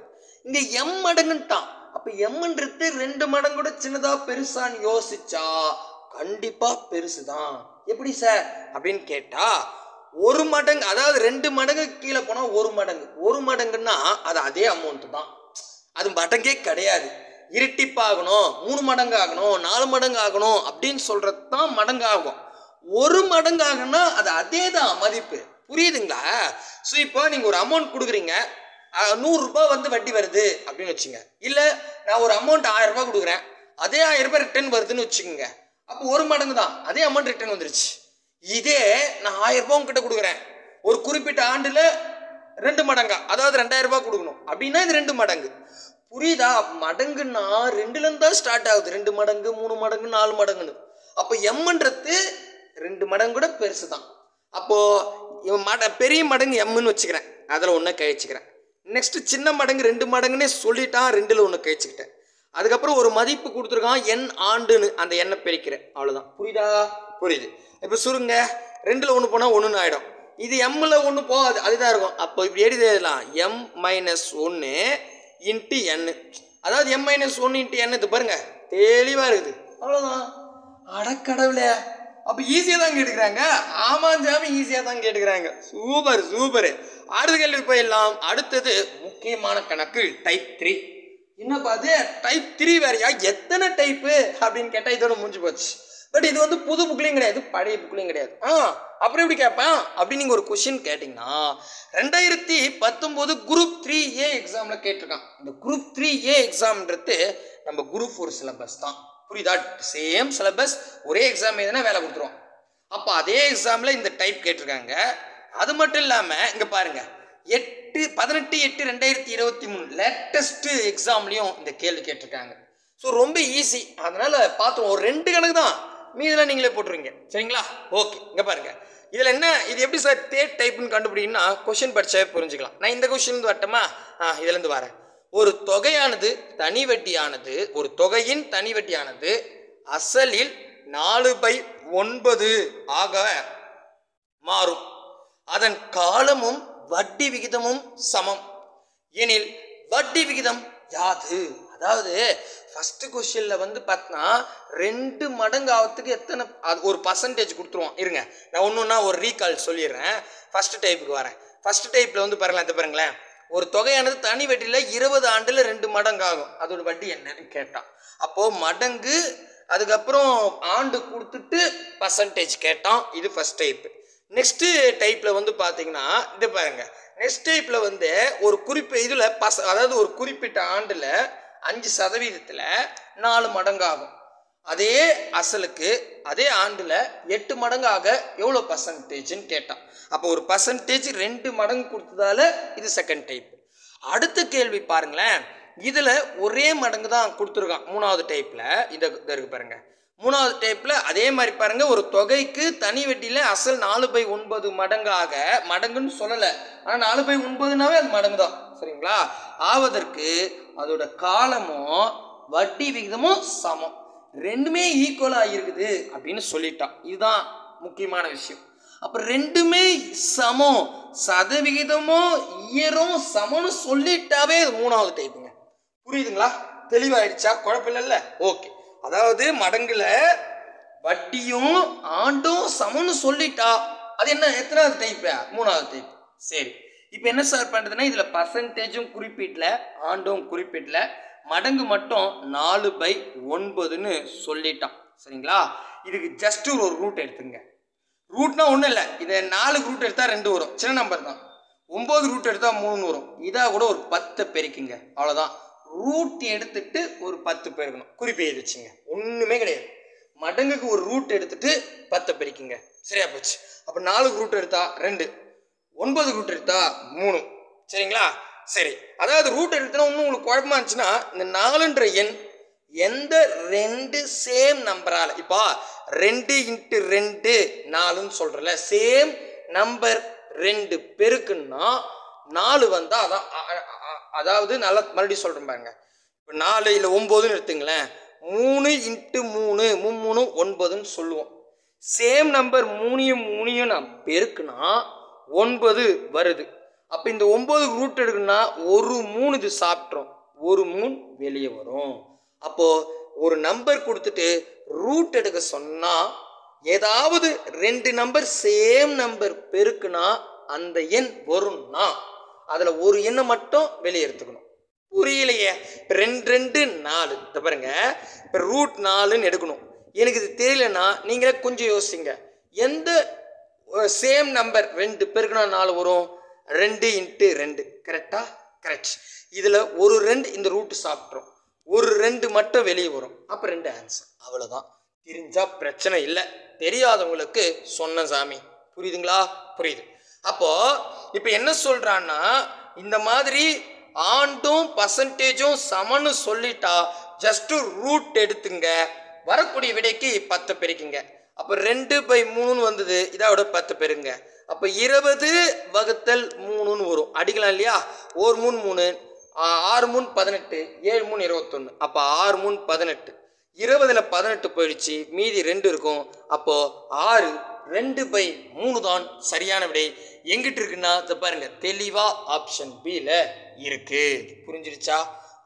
இங்க m மடங்குன்ட்டான். அப்ப mன்றது 2 மடங்கோட சின்னதா பெருசான்னு யோசிச்சா கண்டிப்பா பெருசுதான். எப்படி சார் அப்படின்னு கேட்டா, 1 மடங்கு, அதாவது 2 மடங்கு கீழே போனா 1 மடங்கு. 1 மடங்குன்னா அது அதே அமௌண்ட் தான், அது மடங்கே கிடையாது. இரட்டிப்பாகணும், 3 மடங்கு ஆகணும், 4 மடங்கு ஆகணும் அப்படின்னு சொல்றது தான் மடங்கு ஆகும். 1 மடங்கு ஆகுன்னா அது அதே தான் மதிப்பு. புரியுதுங்களா? ஸோ இப்போ நீங்கள் ஒரு அமௌண்ட் கொடுக்குறீங்க, 100 ரூபாய் வந்து வட்டி வருது அப்படின்னு வச்சுங்க. இல்லை, நான் ஒரு அமௌண்ட் 1000 ரூபாய் கொடுக்குறேன், அதே 1000 ரூபாய் ரிட்டர்ன் வருதுன்னு வச்சுக்கோங்க. அப்போ 1 மடங்கு தான், அதே அமௌண்ட் ரிட்டர்ன் வந்துருச்சு. இதே நான் 1000 ரூபாய் உங்ககிட்ட கொடுக்குறேன், ஒரு குறிப்பிட்ட ஆண்டில் 2 மடங்கா, அதாவது 2000 ரூபாய் கொடுக்கணும் அப்படின்னா இது 2 மடங்கு. புரியுதா? மடங்குன்னா 2லேருந்து தான் ஸ்டார்ட் ஆகுது. 2 மடங்கு, 3 மடங்கு, 4 மடங்குன்னு. அப்போ எம்ன்றது 2 மடங்கு கூட பெருசு தான். அப்போது பெரிய மடங்கு எம்னு வச்சுக்கிறேன், அதில் ஒன்று கழிச்சுக்கிறேன். நெக்ஸ்ட் சின்ன மடங்கு 2 மடங்குன்னே சொல்லிட்டான், 2ல் ஒன்று கழிச்சுக்கிட்டேன். அதுக்கப்புறம் ஒரு மதிப்பு கொடுத்துருக்கான் n ஆண்டுன்னு, அந்த எண்ணை பிரிக்கிறேன். அவ்வளோதான். புரியுதா? புரியுது. இப்போ சுருங்க, 2ல் 1 போனால் 1ன்னு ஆகிடும். இது எம்மில் 1 போகாது, அதுதான் இருக்கும். அப்போ இப்படி எழுதிடலாம், m - 1 இன்ட்டு n. அதாவது m - 1 இன்ட்டு n. இது பாருங்க, தெளிவாக இருக்குது. அவ்வளோதான். அடக்கடவுளே, அப்போ ஈஸியாக தான் கேட்டுக்கிறாங்க. ஆமாம் சாமி, ஈஸியாக தான் கேட்டுக்கிறாங்க. Super super. அடுத்த கேள்வி போயிடலாம். அடுத்தது முக்கியமான கணக்கு, டைப் 3. என்னப்பா அது டைப் 3 வேறையா? எத்தனை டைப்பு அப்படின்னு கேட்டால் இதோட முடிஞ்சு போச்சு. பட் இது வந்து புது புக்லையும் கிடையாது, பழைய புக்லையும் கிடையாது. அப்புறம் எப்படி கேட்பேன் அப்படின்னு நீங்கள் ஒரு கொஷின் கேட்டிங்கன்னா, 2019 குரூப் 3A எக்ஸாமில் கேட்டிருக்கான். இந்த குரூப் 3A எக்ஸாம்ன்றது நம்ம குரூப் 4 சிலபஸ் தான். புரியுதா? சேம் சிலபஸ், ஒரே எக்ஸாம் எதுனா வேலை கொடுத்துருவோம். அப்போ அதே எக்ஸாமில் இந்த டைப் கேட்டிருக்காங்க. அது மட்டும் இல்லாமல் இங்கே பாருங்கள், 18/8/2023 லேட்டஸ்ட் எக்ஸாம்லேயும் இந்த கேள்வி கேட்டிருக்காங்க. ஸோ ரொம்ப ஈஸி, அதனால் பார்த்துருவோம். ஒரு 2 கணக்கு தான், மீதெல்லாம் நீங்களே போட்டுருவீங்க சரிங்களா? ஓகே. இங்கே பாருங்கள், இதில் என்ன, இது எப்படி சார் தேர்ட் டைப்னு கண்டுபிடிக்கணும்னா கொஷின் படித்தாவே புரிஞ்சுக்கலாம். நான் இந்த கொஷின்லேருந்து வரட்டுமா? இதுலேருந்து வரேன். ஒரு தொகையானது தனி வட்டியானது, ஒரு தொகையின் தனி வட்டியானது அசலில் 4/9 ஆக மாறும். அதன் காலமும் வட்டி விகிதமும் சமம் எனில் வட்டி விகிதம் யாது? அதாவது ஃபர்ஸ்ட் கொஸ்டின்ல வந்து பார்த்தா 2 மடங்கு ஆகிறதுக்கு எத்தனை ஒரு பர்சன்டேஜ் கொடுத்துருவோம். இருங்க நான் ஒன்றுன்னா ஒரு ரீகால் சொல்லிடுறேன். ஃபர்ஸ்ட் டைப்புக்கு வரேன். ஃபர்ஸ்ட் டைப்பில் வந்து பாருங்களேன், ஒரு தொகையானது தனி வட்டியில் 20 ஆண்டில் 2 மடங்கு ஆகும். அதோட வட்டி என்னன்னு கேட்டான். அப்போது மடங்கு அதுக்கப்புறம் ஆண்டு கொடுத்துட்டு பர்சன்டேஜ் கேட்டான். இது ஃபர்ஸ்ட் டைப்பு. நெக்ஸ்ட்டு டைப்பில் வந்து பார்த்தீங்கன்னா இது பாருங்க. நெக்ஸ்ட் டைப்பில் வந்து ஒரு இதில் அதாவது ஒரு குறிப்பிட்ட ஆண்டில் 5% 4 மடங்கு ஆகும். அதே அசலுக்கு அதே ஆண்டில் 8 மடங்காக எவ்வளோ பர்சன்டேஜ்னு கேட்டான். அப்போ ஒரு பர்சன்டேஜ் 2 மடங்கு கொடுத்ததால இது செகண்ட் டைப். அடுத்த கேள்வி பாருங்களேன், இதில் ஒரே மடங்கு தான் கொடுத்துருக்கான். 3வது டைப்பில் இதை இருக்கு பாருங்க. 3வது டைப்பில் அதே மாதிரி பாருங்க, ஒரு தொகைக்கு தனி வட்டியில் அசல் 4/9 மடங்காக, மடங்குன்னு சொல்லலை, ஆனால் 4/9னாவே அது மடங்கு தான். சரிங்களா? ஆவதற்கு அதோட காலமும் வட்டி விகிதமும் சமம், ரெண்டுமே ஈக்குவலாக இருக்குது அப்படின்னு சொல்லிட்டான். இதுதான் முக்கியமான விஷயம். அப்போ ரெண்டுமே சமம், சதவிகிதமும் இயரும் சமம்னு சொல்லிட்டாவே அது 3வது டைப்புங்க. புரியுதுங்களா? தெளிவாயிடுச்சா? குழப்பம் இல்லைல்ல? ஓகே. அதாவது மடங்குல வட்டியும் ஆண்டும் சமம்னு சொல்லிட்டா அது என்ன, எத்தனாவது டைப்? 3வது டைப். சரி, இப்போ என்ன சார் பண்ணுறதுன்னா, இதில் பர்சன்டேஜும் குறிப்பிடல, ஆண்டும் குறிப்பிடல, மடங்கு மட்டும் 4/9ன்னு சொல்லிட்டான். சரிங்களா? இதுக்கு ஜஸ்ட் ஒரு ரூட் எடுத்துங்க. ரூட்னா ஒன்றும் இல்லை, இதை 4 ரூட் எடுத்தால் 2 வரும், சின்ன நம்பர் தான். 9 ரூட் எடுத்தால் 3 வரும். இதாக கூட ஒரு 10 பெருக்குங்க, அவ்வளோதான். ரூட் எடுத்துட்டு ஒரு 10 பெருக்கணும், குறிப்பு எழுதி வச்சுங்க, ஒன்றுமே கிடையாது. மடங்குக்கு ஒரு ரூட் எடுத்துட்டு 10 பெருக்கிங்க, சரியா போச்சு. அப்போ 4 ரூட் எடுத்தா 2, 9 ரூட் எடுத்தா 3. சரிங்களா? சரி, அதாவது ரூட் எடுத்தா இன்னும் உங்களுக்கு குழப்பமா இருந்துச்சுன்னா, இந்த 4ன்ற எண் எந்த 2 சேம் நம்பரால், இப்போ 2 × 2 4ன்னு சொல்கிறல, சேம் நம்பர் 2 பெருக்குன்னா 4 வந்தால் அதான். அதாவது நல்லா மறுபடியும் சொல்கிறேன் பாருங்க. இப்போ 4 இல்லை 9ன்னு எடுத்துங்களேன், 3 × 3 3 9ன்னு சொல்லுவோம். சேம் நம்பர் 3 நான் பெருக்குனா 9 வருது. அப்போ இந்த 9 ரூட் எடுக்குன்னா ஒரு 3 இது சாப்பிட்றோம், ஒரு 3 வெளியே வரும். அப்போது ஒரு நம்பர் கொடுத்துட்டு ரூட் எடுக்க சொன்னால், ஏதாவது 2 நம்பர் சேம் நம்பர் பெருக்குனா அந்த எண் வரும்னா அதில் ஒரு எண்ணை மட்டும் வெளியே எடுத்துக்கணும். புரியலையே? இப்போ 2 2 4 இதை பாருங்க. இப்போ ரூட் 4ன்னு எடுக்கணும். எனக்கு இது தெரியலன்னா நீங்களே கொஞ்சம் யோசிங்க. எந்த சேம் நம்பர் 2 பெருக்குனா 4 வரும்? 2 × 2. கரெக்டா? கரெக்ட். இதில் ஒரு 2 இந்த ரூட்டு சாப்பிட்றோம், ஒரு 2 மட்டும் வெளியே வரும். அப்போ 2 ஆன்சர். அவ்வளோதான். தெரிஞ்சா பிரச்சனை இல்லை, தெரியாதவங்களுக்கு சொன்ன சாமி. புரியுதுங்களா? புரியுது. அப்போ இப்போ என்ன சொல்றான்னா, இந்த மாதிரி ஆண்டும் பர்சன்டேஜும் சமன்னு சொல்லிட்டா ஜஸ்ட் ரூட் எடுத்துங்க, வரக்கூடிய விடைக்கு 10 பெருக்குங்க. அப்போ 2/3 வந்தது, இதோட 10 பெருங்க. அப்போ 20/3ன்னு வரும். அடிக்கலாம் இல்லையா? 1 3 3, 6 3 18, 7 3 21. அப்போ 6 3 18, 20ல் 18 போயிடுச்சு, மீதி 2 இருக்கும். அப்போ 6 2/3 தான் சரியான விடை. எங்கிட்டு இருக்குன்னா இதை பாருங்க, தெளிவா ஆப்ஷன் பில இருக்கு. புரிஞ்சிருச்சா?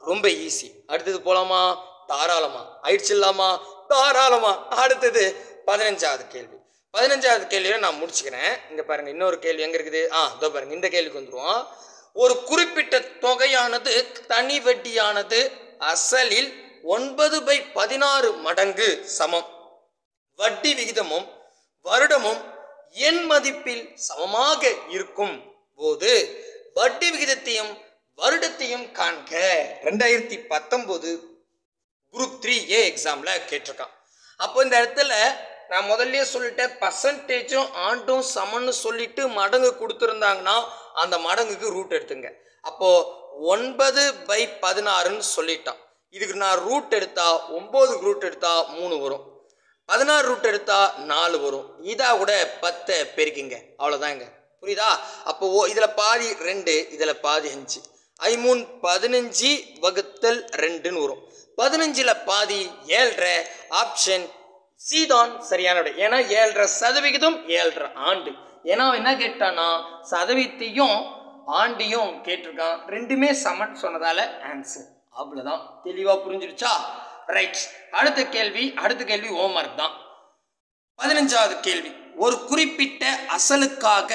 ரொம்ப ஈஸி. அடுத்தது போலாமா? தாராளமா. ஆயிடுச்சு இல்லாமா? தாராளமா. அடுத்தது 15வது கேள்வி. 15வது கேள்வியை நான் முடிச்சுக்கிறேன். இங்க பாருங்க, இன்னொரு கேள்வி எங்க இருக்குது? இதோ பாருங்க, இந்த கேள்விக்கு வந்துருவோம். ஒரு குறிப்பிட்ட தொகையானது தனி வட்டியானது அசலில் 9/16 மடங்கு சமம். வட்டி விகிதமும் வருடமும் எண் மதிப்பில் சமமாக இருக்கும் போது வட்டி விகிதத்தையும் வருடத்தையும் காண்க. 2019 குரூப் 3A எக்ஸாம்ல கேட்டிருக்கான். அப்போ இந்த இடத்துல நான் முதல்ல சொல்லிட்டேன், பர்சன்டேஜும் ஆண்டும் சமன்னு சொல்லிட்டு மடங்கு கொடுத்துருந்தாங்கன்னா அந்த மடங்குக்கு ரூட் எடுத்துங்க. அப்போ 9/16ன்னு சொல்லிட்டான். இதுக்கு நான் ரூட் எடுத்தா 9 ரூட் எடுத்தா 3 வரும், 16 ரூட் எடுத்தா 4 வரும். இதா கூட 10 பெருக்கிங்க, அவ்வளோதாங்க. புரியுதா? அப்போ இதில் பாதி 2, இதில் பாதி 5, 3 15/2ன்னு வரும். 15ல் பாதி 7.5. ஆப்ஷன் சி தான் சரியான விடை. ஏன்னா 7.5% 7.5 ஆண்டு. ஏன்னா என்ன கேட்டானா, சதவீதத்தையும் ஆண்டையும் கேட்டிருக்கான், ரெண்டுமே சமன் சொன்னதால ஆன்சர். அவ்வளவுதான். தெளிவா புரிஞ்சிருச்சா? ரைட். அடுத்த கேள்வி ஹோம்வொர்க் தான். 15வது கேள்வி. ஒரு குறிப்பிட்ட அசலுக்காக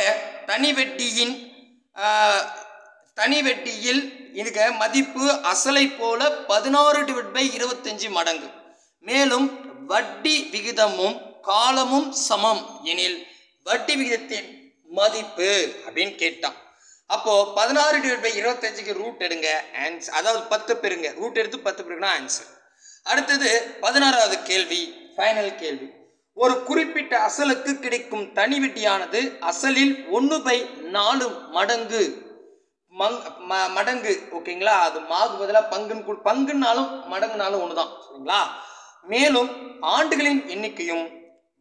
தனிவெட்டியில் இதுக்கு மதிப்பு அசலை போல 16/25 மடங்கு. மேலும் வட்டி விகிதமும் காலமும் சமம் எனில் வட்டி விகிதத்தின் மதிப்பு அப்படின்னு கேட்டான். அப்போ 16/25க்கு ரூட் எடுங்க, ஆன்சர். அதாவது 10 பெருங்க, ரூட் எடுத்து 10 பெருங்கன்னா ஆன்சர். அடுத்தது 16வது கேள்வி, ஃபைனல் கேள்வி. ஒரு குறிப்பிட்ட அசலுக்கு கிடைக்கும் தனி வட்டியானது அசலில் 1/4 மடங்கு ஓகேங்களா? அது மாகு பதிலாக பங்குனாலும் மடங்குனாலும் ஒண்ணுதான் சரிங்களா? மேலும் ஆண்டுகளின் எண்ணிக்கையும்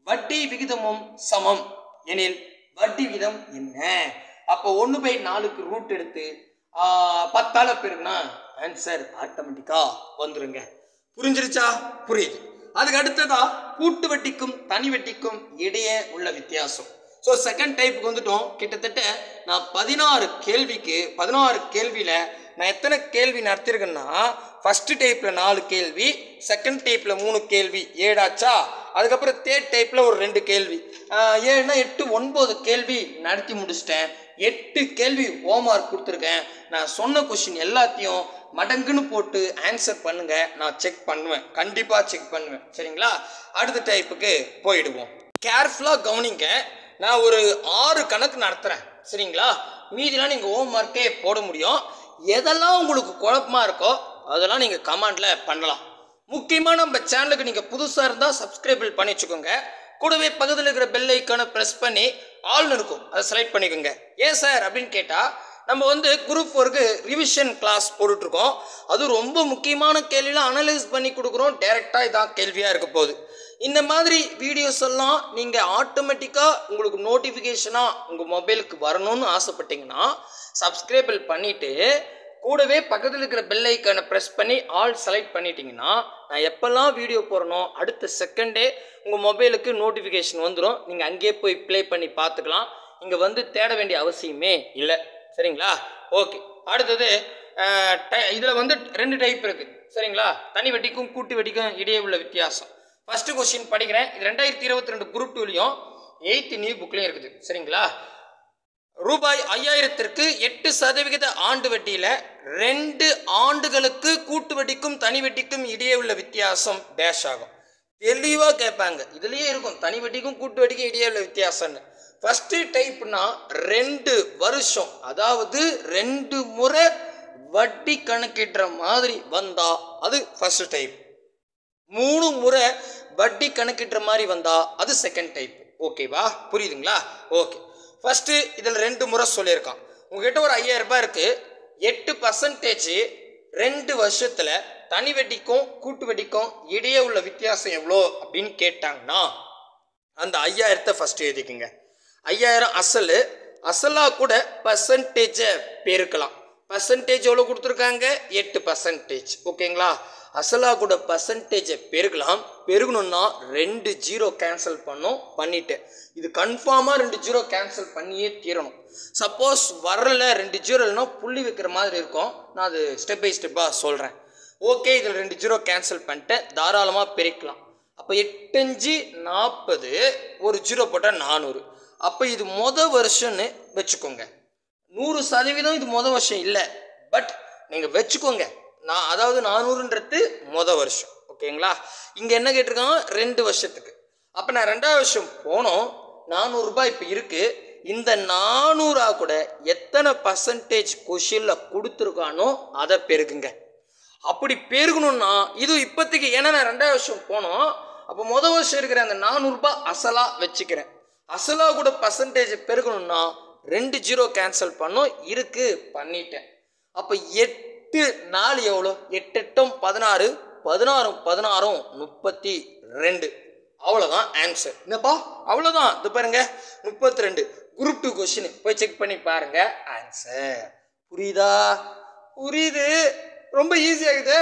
வட்டி விகிதமும் சமம் எனில் வட்டி விகிதம் என்ன? அப்போ 1/4க்கு ரூட் எடுத்து 10ஆல பெருக்குனா ஆன்சர் ஆட்டோமேட்டிக்கா வந்துருங்க. புரிஞ்சிருச்சா? புரியுது. அதுக்கு அடுத்ததா கூட்டு வட்டிக்கும் தனி வட்டிக்கும் இடையே உள்ள வித்தியாசம். ஸோ செகண்ட் டைப்புக்கு வந்துட்டோம். கிட்டத்தட்ட நான் 16 கேள்வியில் நான் எத்தனை கேள்வி நடத்திருக்கேன்னா, ஃபர்ஸ்ட் டைப்பில் 4 கேள்வி, செகண்ட் டைப்பில் 3 கேள்வி, 7 ஆச்சா? அதுக்கப்புறம் தேர்ட் டைப்பில் ஒரு 2 கேள்வி, 7னா 8, 9 கேள்வி நடத்தி முடிச்சிட்டேன். 8 கேள்வி ஹோம்வொர்க் கொடுத்துருக்கேன். நான் சொன்ன கொஸ்டின் எல்லாத்தையும் மடங்குன்னு போட்டு ஆன்சர் பண்ணுங்க. நான் செக் பண்ணுவேன், கண்டிப்பாக செக் பண்ணுவேன் சரிங்களா? அடுத்த டைப்புக்கு போயிடுவோம். கேர்ஃபுல்லாக கவனிங்க. நான் ஒரு 6 கணக்கு நடத்துகிறேன் சரிங்களா? மீதிலாம் நீங்கள் ஹோம்வொர்க்கே போட முடியும். எதெல்லாம் உங்களுக்கு குழப்பமாக இருக்கோ அதெல்லாம் நீங்கள் கமெண்டில் பண்ணலாம். முக்கியமாக நம்ம சேனலுக்கு நீங்கள் புதுசாக இருந்தால் சப்ஸ்கிரைப் பண்ணி வச்சுக்கோங்க. கூடவே பக்கத்தில் இருக்கிற பெல் ஐக்கானை ப்ரெஸ் பண்ணி ஆல்னு இருக்கும், அதை செலக்ட் பண்ணிக்கோங்க. ஏன் சார் அப்படின்னு கேட்டால், நம்ம குரூப் 4க்கு ரிவிஷன் கிளாஸ் போட்டுட்ருக்கோம். அது ரொம்ப முக்கியமான கேள்வியெலாம் அனலைஸ் பண்ணி கொடுக்குறோம். டைரெக்டாக இதான் கேள்வியாக இருக்க போகுது. இந்த மாதிரி வீடியோஸ் எல்லாம் நீங்கள் ஆட்டோமேட்டிக்காக உங்களுக்கு நோட்டிஃபிகேஷனாக உங்கள் மொபைலுக்கு வரணும்னு ஆசைப்பட்டீங்கன்னா சப்ஸ்கிரைப் பண்ணிவிட்டு கூடவே பக்கத்தில் இருக்கிற பெல் ஐக்கானை ப்ரெஸ் பண்ணி ஆல் செலக்ட் பண்ணிட்டீங்கன்னா நான் எப்போல்லாம் வீடியோ போடுறனோ அடுத்த செகண்டே உங்கள் மொபைலுக்கு நோட்டிஃபிகேஷன் வந்துடும். நீங்கள் அங்கேயே போய் ப்ளே பண்ணி பார்த்துக்கலாம். இங்கே தேட வேண்டிய அவசியமே இல்லை சரிங்களா? ஓகே. அடுத்தது இதில் 2 டைப் இருக்குது சரிங்களா? தனி வட்டிக்கும் கூட்டு வட்டிக்கும் இடையே உள்ள வித்தியாசம். ஃபர்ஸ்ட் கொஸ்டின் படிக்கிறேன். இது 2022 குரூப் 2லையும் 8th நியூ புக்லையும் இருக்குது சரிங்களா? ரூபாய் 5000க்கு 8% ஆண்டு வட்டியில் 2 ஆண்டுகளுக்கு கூட்டு வட்டிக்கும் தனி வட்டிக்கும் இடையே உள்ள வித்தியாசம் டேஷ் ஆகும். தெளிவாக கேட்பாங்க. இதுலேயே இருக்கும் தனி வட்டிக்கும் கூட்டு வட்டிக்கும் இடையே உள்ள வித்தியாசம்னு. ஃபர்ஸ்ட் டைப்னா 2 வருஷம், அதாவது 2 முறை வட்டி கணக்கிடுற மாதிரி வந்தா அது ஃபர்ஸ்ட் டைப். 3 முறை வட்டி கணக்கிடுற மாதிரி வந்தா அது செகண்ட் டைப். ஓகேவா? புரியுதுங்களா? ஓகே. ஃபர்ஸ்ட் இதில் 2 முறை சொல்லியிருக்கான். உங்ககிட்ட ஒரு 5000 ரூபாய் இருக்கு, 8% 2 வருஷத்துல தனி வட்டிக்கும் கூட்டு வட்டிக்கும் இடையே உள்ள வித்தியாசம் எவ்வளோ அப்படின்னு கேட்டாங்கன்னா அந்த 5000 ஃபர்ஸ்ட் எழுதிக்குங்க. 5000 அசலா கூட பர்சன்டேஜை பெருக்கலாம். பர்சன்டேஜ் எவ்வளோ கொடுத்துருக்காங்க? 8%. ஓகேங்களா? அசலா கூட பர்சன்டேஜை பெருகணும்னா 2 ஜீரோ கேன்சல் பண்ணிட்டேன். இது கன்ஃபார்மாக 2 ஜீரோ கேன்சல் பண்ணியே தீரணும். சப்போஸ் வரல 2 ஜீரோ இல்லைன்னா புள்ளி வைக்கிற மாதிரி இருக்கும். நான் அது ஸ்டெப் பை ஸ்டெப்பாக சொல்கிறேன். ஓகே. இதில் 2 ஜீரோ கேன்சல் பண்ணிட்டேன், தாராளமாக பெருக்கலாம். அப்போ 8×5 40, ஒரு ஜீரோ போட்டால் 400. அப்போ இது வருஷம்னு வச்சுக்கோங்க. 100% இது வருஷம் இல்லை, பட் நீங்கள் வச்சுக்கோங்க. அதாவது 400ன்றது வருஷம். ஓகேங்களா? இங்கே என்ன கேட்டிருக்காங்க? 2 வருஷத்துக்கு. அப்போ நான் 2ஆவது வருஷம் போனோம், 400 ரூபாய் இப்போ இருக்குது. இந்த 400 கூட எத்தனை பர்சன்டேஜ் கொஷினில் கொடுத்துருக்கானோ அதை பெருக்குங்க. அப்படி பெருகணும்னா இது இப்போதைக்கு, ஏன்னா நான் 2ஆவது வருஷம் போனோம், அப்போ வருஷம் இருக்கிற அந்த 400 ரூபாய் அசலாக வச்சுக்கிறேன். அசலாக கூட பர்சன்டேஜ் பெருகணும்னா 2 ஜீரோ கேன்சல் பண்ணிட்டேன். அப்போ 8 4 எவ்வளோ? 8 8 16, 16 16 32. அவ்வளோதான் ஆன்சர். என்னப்பா அவ்வளோதான்? இது பாருங்க 32. குரூப் 2 கொஸ்டின் போய் செக் பண்ணி பாருங்க ஆன்சர். புரியுதா? புரியுது. ரொம்ப ஈஸியாகுது.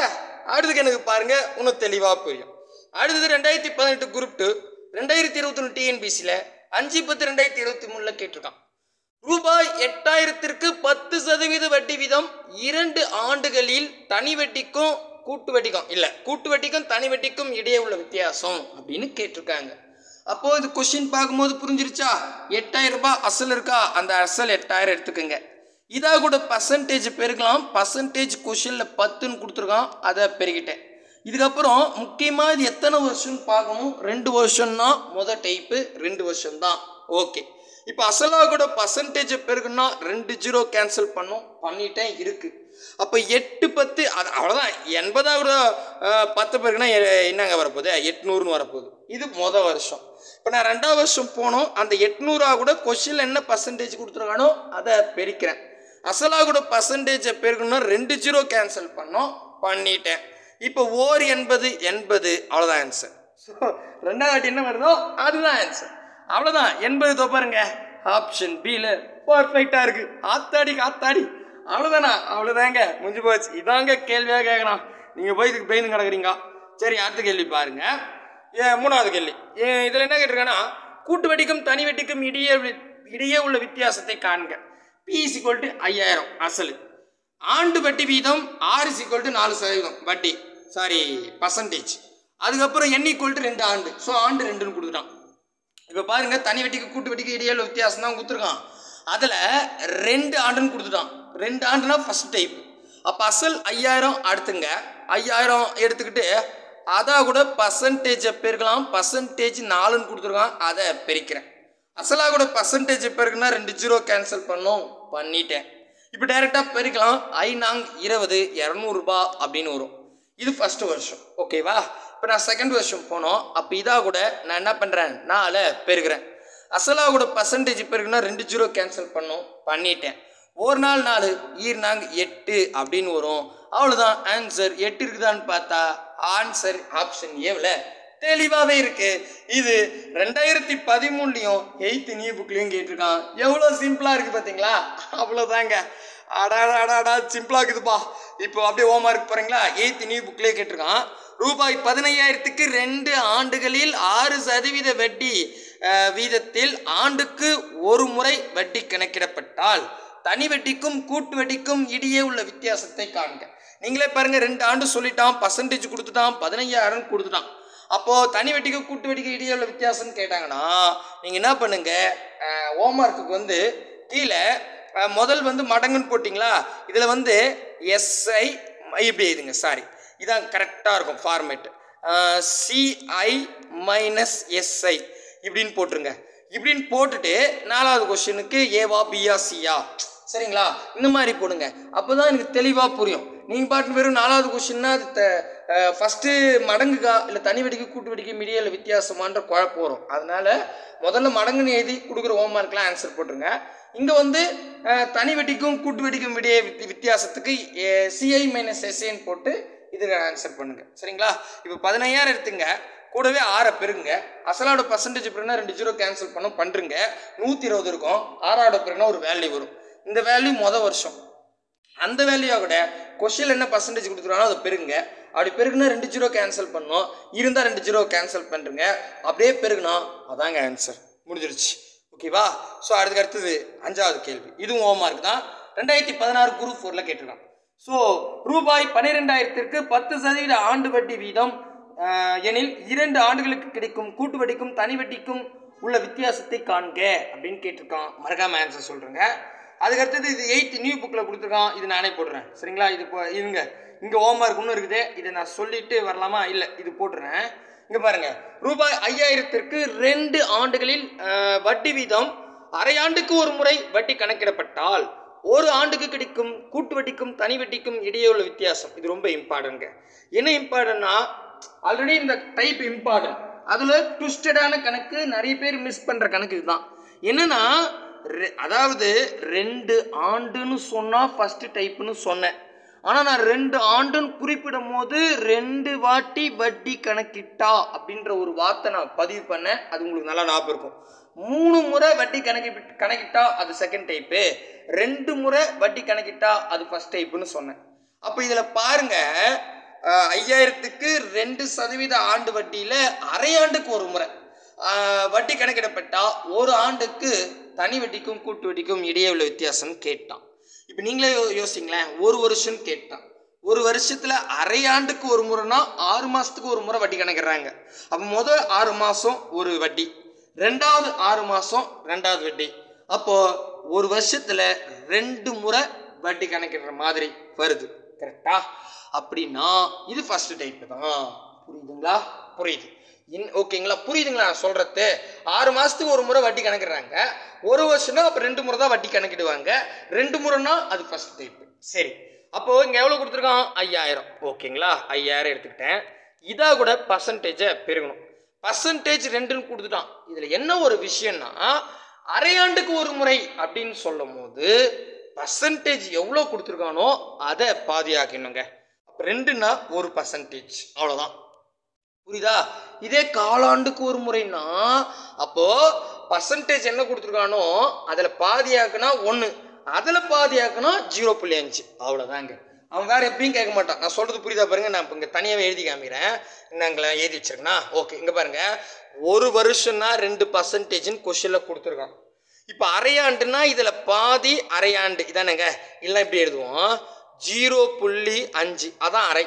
அடுத்தது எனக்கு பாருங்க இன்னும் தெளிவாக புரியும். அடுத்தது 2018 குரூப் 2 2021 டிஎன்பிசியில் 5/10/2023 கேட்டிருக்கான். ரூபாய் 8000ற்கு 10% வட்டி வீதம் 2 ஆண்டுகளில் தனி வட்டிக்கும் கூட்டு வட்டிக்கும் இல்ல கூட்டு வட்டிக்கும் தனி வட்டிக்கும் இடையே உள்ள வித்தியாசம் அப்படின்னு கேட்டிருக்காங்க. அப்போ இது கொஸ்டின் பார்க்கும்போது புரிஞ்சிருச்சா? 8000 ரூபாய் அசல் இருக்கா, அந்த அசல் 8000 எடுத்துக்கோங்க. இதா கூட பர்சன்டேஜ் பெருக்கலாம். பர்சன்டேஜ் கொஸ்டின்ல 10ன்னு கொடுத்துருக்கான், அதை பெருகிட்டேன். இதுக்கப்புறம் முக்கியமாக இது எத்தனை வருஷம்னு பார்க்கணும். 2 வருஷம்னா மொதல் டைப்பு 2 வருஷம் தான். ஓகே, இப்போ அசலாக கூட பர்சன்டேஜ் பெருகுன்னா 2 0 கேன்சல் பண்ணிட்டேன் இருக்கு. அப்போ 8 10 அது அவ்வளோதான். 80 கூட 10 பேருக்குன்னா என்னங்க வரப்போகுது, 800ன்னு வரப்போகுது. இது மொதல் வருஷம். இப்போ நான் 2ஆவது வருஷம் போனோம். அந்த 800 கூட கொஸ்டினில் என்ன பர்சன்டேஜ் கொடுத்துருக்கானோ அதை பெருக்கிறேன். அசலாக கூட பர்சன்டேஜை பெருக்கணும்னா 2 0 கேன்சல் பண்ணிட்டேன். இப்போ ஓர் 80 80 அவ்வளோதான் ஆன்சர். ஸோ 2ஆவது வாட்டி என்ன வருதோ அதுதான் ஆன்சர். அவ்வளோதான். 80 பாருங்க, ஆப்ஷன் பியில் பர்ஃபெக்டாக இருக்குது. ஆத்தாடி அவ்வளோதானா? அவ்வளோதாங்க, முடிஞ்சு போச்சு. இதாங்க கேள்வியாக கேட்கணும். நீங்கள் போய் இதுக்கு பெயின் கிடக்குறீங்க. சரி, அடுத்த கேள்வி பாருங்க. 3வது கேள்வி. இதில் என்ன கேட்டிருக்கேன்னா, கூட்டு வட்டிக்கும் தனி வட்டிக்கும் இடையே உள்ள வித்தியாசத்தை காண்க. P = 5000 அசல். ஆண்டு வட்டி வீதம் R = 4% வட்டி, பர்சன்டேஜ். அதுக்கப்புறம் N = 2 ஆண்டு. ஸோ ஆண்டு 2ன்னு கொடுத்துட்டான். இப்போ பாருங்க, தனி வட்டிக்கு கூட்டு வட்டிக்கு இடையே உள்ள வித்தியாசம் தான் கொடுத்துருக்கான். அதில் 2 ஆண்டுன்னு கொடுத்துட்டான். 2 ஆண்டுனா ஃபர்ஸ்ட் டைப். அப்போ அசல் 5000 அடுத்துங்க 5000 எடுத்துக்கிட்டு அதான் கூட பர்சன்டேஜை பெருக்கலாம். பர்சன்டேஜ் 4ன்னு கொடுத்துருக்கான், அதை பெருக்கிறேன். அசலாக கூட பர்சன்டேஜ் பெருக்குன்னா 2 0 கேன்சல் பண்ணிட்டேன். இப்போ டைரெக்டாக பெருக்கலாம். 5 20 200 ரூபாய் அப்படின்னு வரும். இது ஃபர்ஸ்ட் வருஷம். ஓகேவா? இப்போ நான் செகண்ட் வருஷம் போனோம். அப்போ இதாக கூட நான் என்ன பண்ணுறேன், 4 பெருக்கிறேன். அசலாக கூட பர்சன்டேஜ் பெருக்குன்னா 2 0 கேன்சல் பண்ணிட்டேன். ஒரு நாள் 4 ஈர்னாங்க 8 அப்படின்னு வரும். அவ்வளோதான் ஆன்சர். 8 இருக்குதான்னு பார்த்தா ஆன்சர் ஆப்ஷன் ஏவில் தெளிவாகவே இருக்கு. இது 2013லையும் 8th நியூ புக்லையும் கேட்டிருக்கான். எவ்வளோ சிம்பிளாக இருக்குது பார்த்தீங்களா? அவ்வளோதாங்க. அடாடாடாடா சிம்பிளாக இருக்குதுப்பா. இப்போ அப்படியே ஹோம்ஒர்க் போகிறீங்களா? 8th நியூ புக்லேயே கேட்டிருக்கான். ரூபாய் 15000க்கு 2 ஆண்டுகளில் 6% வட்டி வீதத்தில் ஆண்டுக்கு ஒரு முறை வட்டி கணக்கிடப்பட்டால் தனி வட்டிக்கும் கூட்டு வட்டிக்கும் இடையே உள்ள வித்தியாசத்தை காண்க. நீங்களே பாருங்க, 2 ஆண்டு சொல்லிட்டான், பர்சன்டேஜ் கொடுத்துட்டான், 15000 கொடுத்துட்டான். அப்போது தனி வட்டிக்கு கூட்டு வட்டிக்கு இடையே உள்ள வித்தியாசம்னு கேட்டாங்கன்னா நீங்கள் என்ன பண்ணுங்க, ஹோம்ஒர்க்குக்கு கீழே முதல் மடங்குன்னு போட்டிங்களா, இதில் எஸ்ஐ இப்படி இதுங்க, இதான் கரெக்டாக இருக்கும் ஃபார்மேட்டு. CI - SI இப்படின்னு போட்டுருங்க. இப்படின்னு போட்டுட்டு 4வது கொஸ்டினுக்கு ஏவா பியா சியா, சரிங்களா? இந்த மாதிரி போடுங்க. அப்போ தான் எனக்கு தெளிவாக புரியும். நீங்கள் பாட்டு வெறும் 4வது கொஸ்டின்னா அது ஃபஸ்ட்டு மடங்குக்கா இல்லை தனி வட்டிக்கு கூட்டு வட்டிக்கு மீடியில் வித்தியாசமான்ற குழப்பம் வரும். அதனால் முதல்ல மடங்குன்னு எழுதி கொடுக்குற ஹோம்ஒர்க்லாம் ஆன்சர் போட்டுருங்க. இங்கே தனி வட்டிக்கும் கூட்டு வட்டிக்கும் இடையே வித்தியாசத்துக்கு CI - SIன்னு போட்டு இதுக்கு ஆன்சர் பண்ணுங்க, சரிங்களா? இப்போ 15000 எடுத்துங்க, கூடவே 6 பெருங்க. அசலோட பர்சன்டேஜ் பெருனா 2 0 கேன்சல் பண்ணுறங்க. 120 இருக்கும். 6 பெருனா ஒரு வேல்யூ வரும். இந்த வேல்யூ மொதல் வருஷம். அந்த வேல்யூவை கூட கொஸ்டினில் என்ன பர்சன்டேஜ் கொடுத்துருவானோ அதை பெருங்க. அப்படி பெருகுனா 2 0 கேன்சல் பண்ணோம். இருந்தால் 2 0 கேன்சல் பண்ணுறங்க. அப்படியே பெருகுனா அதாங்க ஆன்சர். முடிஞ்சிருச்சு. ஓகேவா? ஸோ அடுத்தது 5வது கேள்வி. இதுவும் ஹோம்ஒர்க் தான். 2016 குரூப் 4ல் கேட்டிருக்கான். ஸோ ரூபாய் 12000ற்கு 10% ஆண்டு வட்டி வீதம் எனில் 2 ஆண்டுகளுக்கு கிடைக்கும் கூட்டு வட்டிக்கும் தனி வட்டிக்கும் உள்ள வித்தியாசத்தை காண்க அப்படின்னு கேட்டிருக்கான். மறக்காம ஆன்சர் சொல்கிறேங்க. அதுக்கடுத்தது இது 8th நியூ புக்கில் கொடுத்துருக்கான். இது நானே போடுறேன், சரிங்களா? இது இருங்க, இங்கே ஹோம்ஒர்க் இன்னும் இருக்குது. இதை நான் சொல்லிட்டு வரலாமா? இல்லை, இது போட்டுறேன். இங்கே பாருங்க, ரூபாய் 5000ற்கு 2 ஆண்டுகளில் வட்டி வீதம் அரை ஆண்டுக்கு ஒரு முறை வட்டி கணக்கிடப்பட்டால் ஒரு ஆண்டுக்கு கிடைக்கும் கூட்டு வட்டிக்கும் தனி வட்டிக்கும் இடையே உள்ள வித்தியாசம். இது ரொம்ப இம்பார்ட்டன்ட்ங்க. என்ன இம்பார்ட்டன்னா, ஆல்ரெடி இந்த டைப் இம்பார்ட்டன்ட். அதில் ட்விஸ்டடான கணக்கு நிறைய பேர் மிஸ் பண்ணுற கணக்கு இதுதான். என்னன்னா, அதாவது 2 ஆண்டுன்னு சொன்னால் ஃபஸ்ட்டு டைப்புன்னு சொன்னேன். ஆனால் நான் 2 ஆண்டுன்னு குறிப்பிடும் போது 2 வாட்டி வட்டி கணக்கிட்டா அப்படின்ற ஒரு வார்த்தை நான் பதிவு பண்ணேன். அது உங்களுக்கு நல்லா ஞாபகம் இருக்கும். 3 முறை வட்டி கணக்கிட்டா அது செகண்ட் டைப்பு, 2 முறை வட்டி கணக்கிட்டா அது ஃபர்ஸ்ட் டைப்புன்னு சொன்னேன். அப்போ இதில் பாருங்க, 5000க்கு 2% ஆண்டு வட்டியில் அரை ஆண்டுக்கு ஒரு முறை வட்டி கணக்கிடப்பட்டா ஒரு ஆண்டுக்கு தனி வட்டிக்கும் கூட்டு வட்டிக்கும் இடையே உள்ள வித்தியாசம் கேட்டான். இப்போ நீங்களே யோசிங்களேன், ஒரு வருஷம் கேட்டான். ஒரு வருஷத்துல அரையாண்டுக்கு ஒரு முறைனா 6 மாசத்துக்கு ஒரு முறை வட்டி கணக்கிடுறாங்க. அப்போ முதல் 6 மாசம் ஒரு வட்டி, ரெண்டாவது 6 மாசம் ரெண்டாவது வட்டி. அப்போ ஒரு வருஷத்துல 2 முறை வட்டி கணக்கிடுற மாதிரி வருது. கரெக்டா? அப்படின்னா இது ஃபர்ஸ்ட் டைப் தான். புரியுதுங்களா? புரியுது. ஓகேங்களா? புரியுதுங்களா நான் சொல்றது? 6 மாசத்துக்கு ஒரு முறை வட்டி கணக்கிடுறாங்க. ஒரு வருஷம்னா அப்போ 2 முறை தான் வட்டி கணக்கிடுவாங்க. 2 முறைனா அது ஃபர்ஸ்ட் டைப். சரி, அப்போ இங்க எவ்வளவு கொடுத்துருக்கான்? 5000. ஓகேங்களா? 5000 எடுத்துக்கிட்டேன். இதா கூட பர்சன்டேஜை பெருகணும். பர்சன்டேஜ் 2ன்னு கொடுத்துட்டான். இதுல என்ன ஒரு விஷயம்னா, அரையாண்டுக்கு ஒரு முறை அப்படின்னு சொல்லும் போது பர்சன்டேஜ் எவ்வளோ கொடுத்துருக்கானோ அதை பாதியாக்கணுங்க. அப்போ 2ன்னா 1%, அவ்வளோதான். புரியுதா? இதே காலாண்டுக்கு ஒரு முறைன்னா அப்போ பர்சன்டேஜ் என்ன கொடுத்துருக்கானோ அதில் பாதியாக்குனா 1, அதில் பாதியாக்குனா 0.5, அவ்வளோதாங்க. அவன் வேற எப்படியும் கேட்க மாட்டான். நான் சொல்றது புரியுதா பாருங்க. நான் இப்போ இங்கே தனியாகவே எழுதி காமிக்கிறேன். என்னங்களை எழுதி வச்சிருக்கேன்னா, ஓகே, இங்கே பாருங்க, ஒரு வருஷம்னா 2%ன்னு கொஸ்டின்ல கொடுத்துருக்கான். இப்போ அரையாண்டுனா இதில் பாதி அரையாண்டு இதானேங்க, இல்லை இப்படி எழுதுவோம் 0.5, அதான் அரை.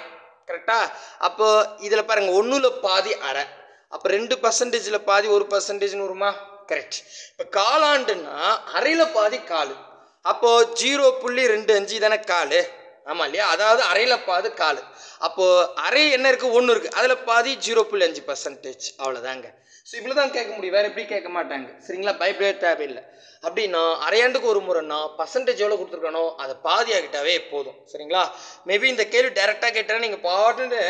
கரெக்டா? அப்போ இதில் பாருங்க 1ல் பாதி அரை, அப்போ 2%ல் பாதி 1%ன்னு வருமா? கரெக்ட். இப்போ காலாண்டுன்னா அரையில் பாதி கால், அப்போ 0.25 தானே கால். ஆமா இல்லையா? அதாவது அரையில் பாதி கால். அப்போ அரை என்ன இருக்கு? 1 இருக்கு, அதில் பாதி 0.5%, அவ்வளோதாங்க. ஸோ இவ்வளோ தான் கேட்க முடியும், வேற எப்படி கேட்க மாட்டாங்க. சரிங்களா? பயப்படவே தேவையில்லை. அப்படின்னா அரையாண்டுக்கு ஒரு முறைன்னா பர்சன்டேஜ் எவ்வளோ கொடுத்துருக்கானோ அதை பாதி ஆகிட்டாவே போதும். சரிங்களா? மேபி இந்த கேள்வி டைரெக்டாக கேட்டால் நீங்கள் பாட்டுன்னு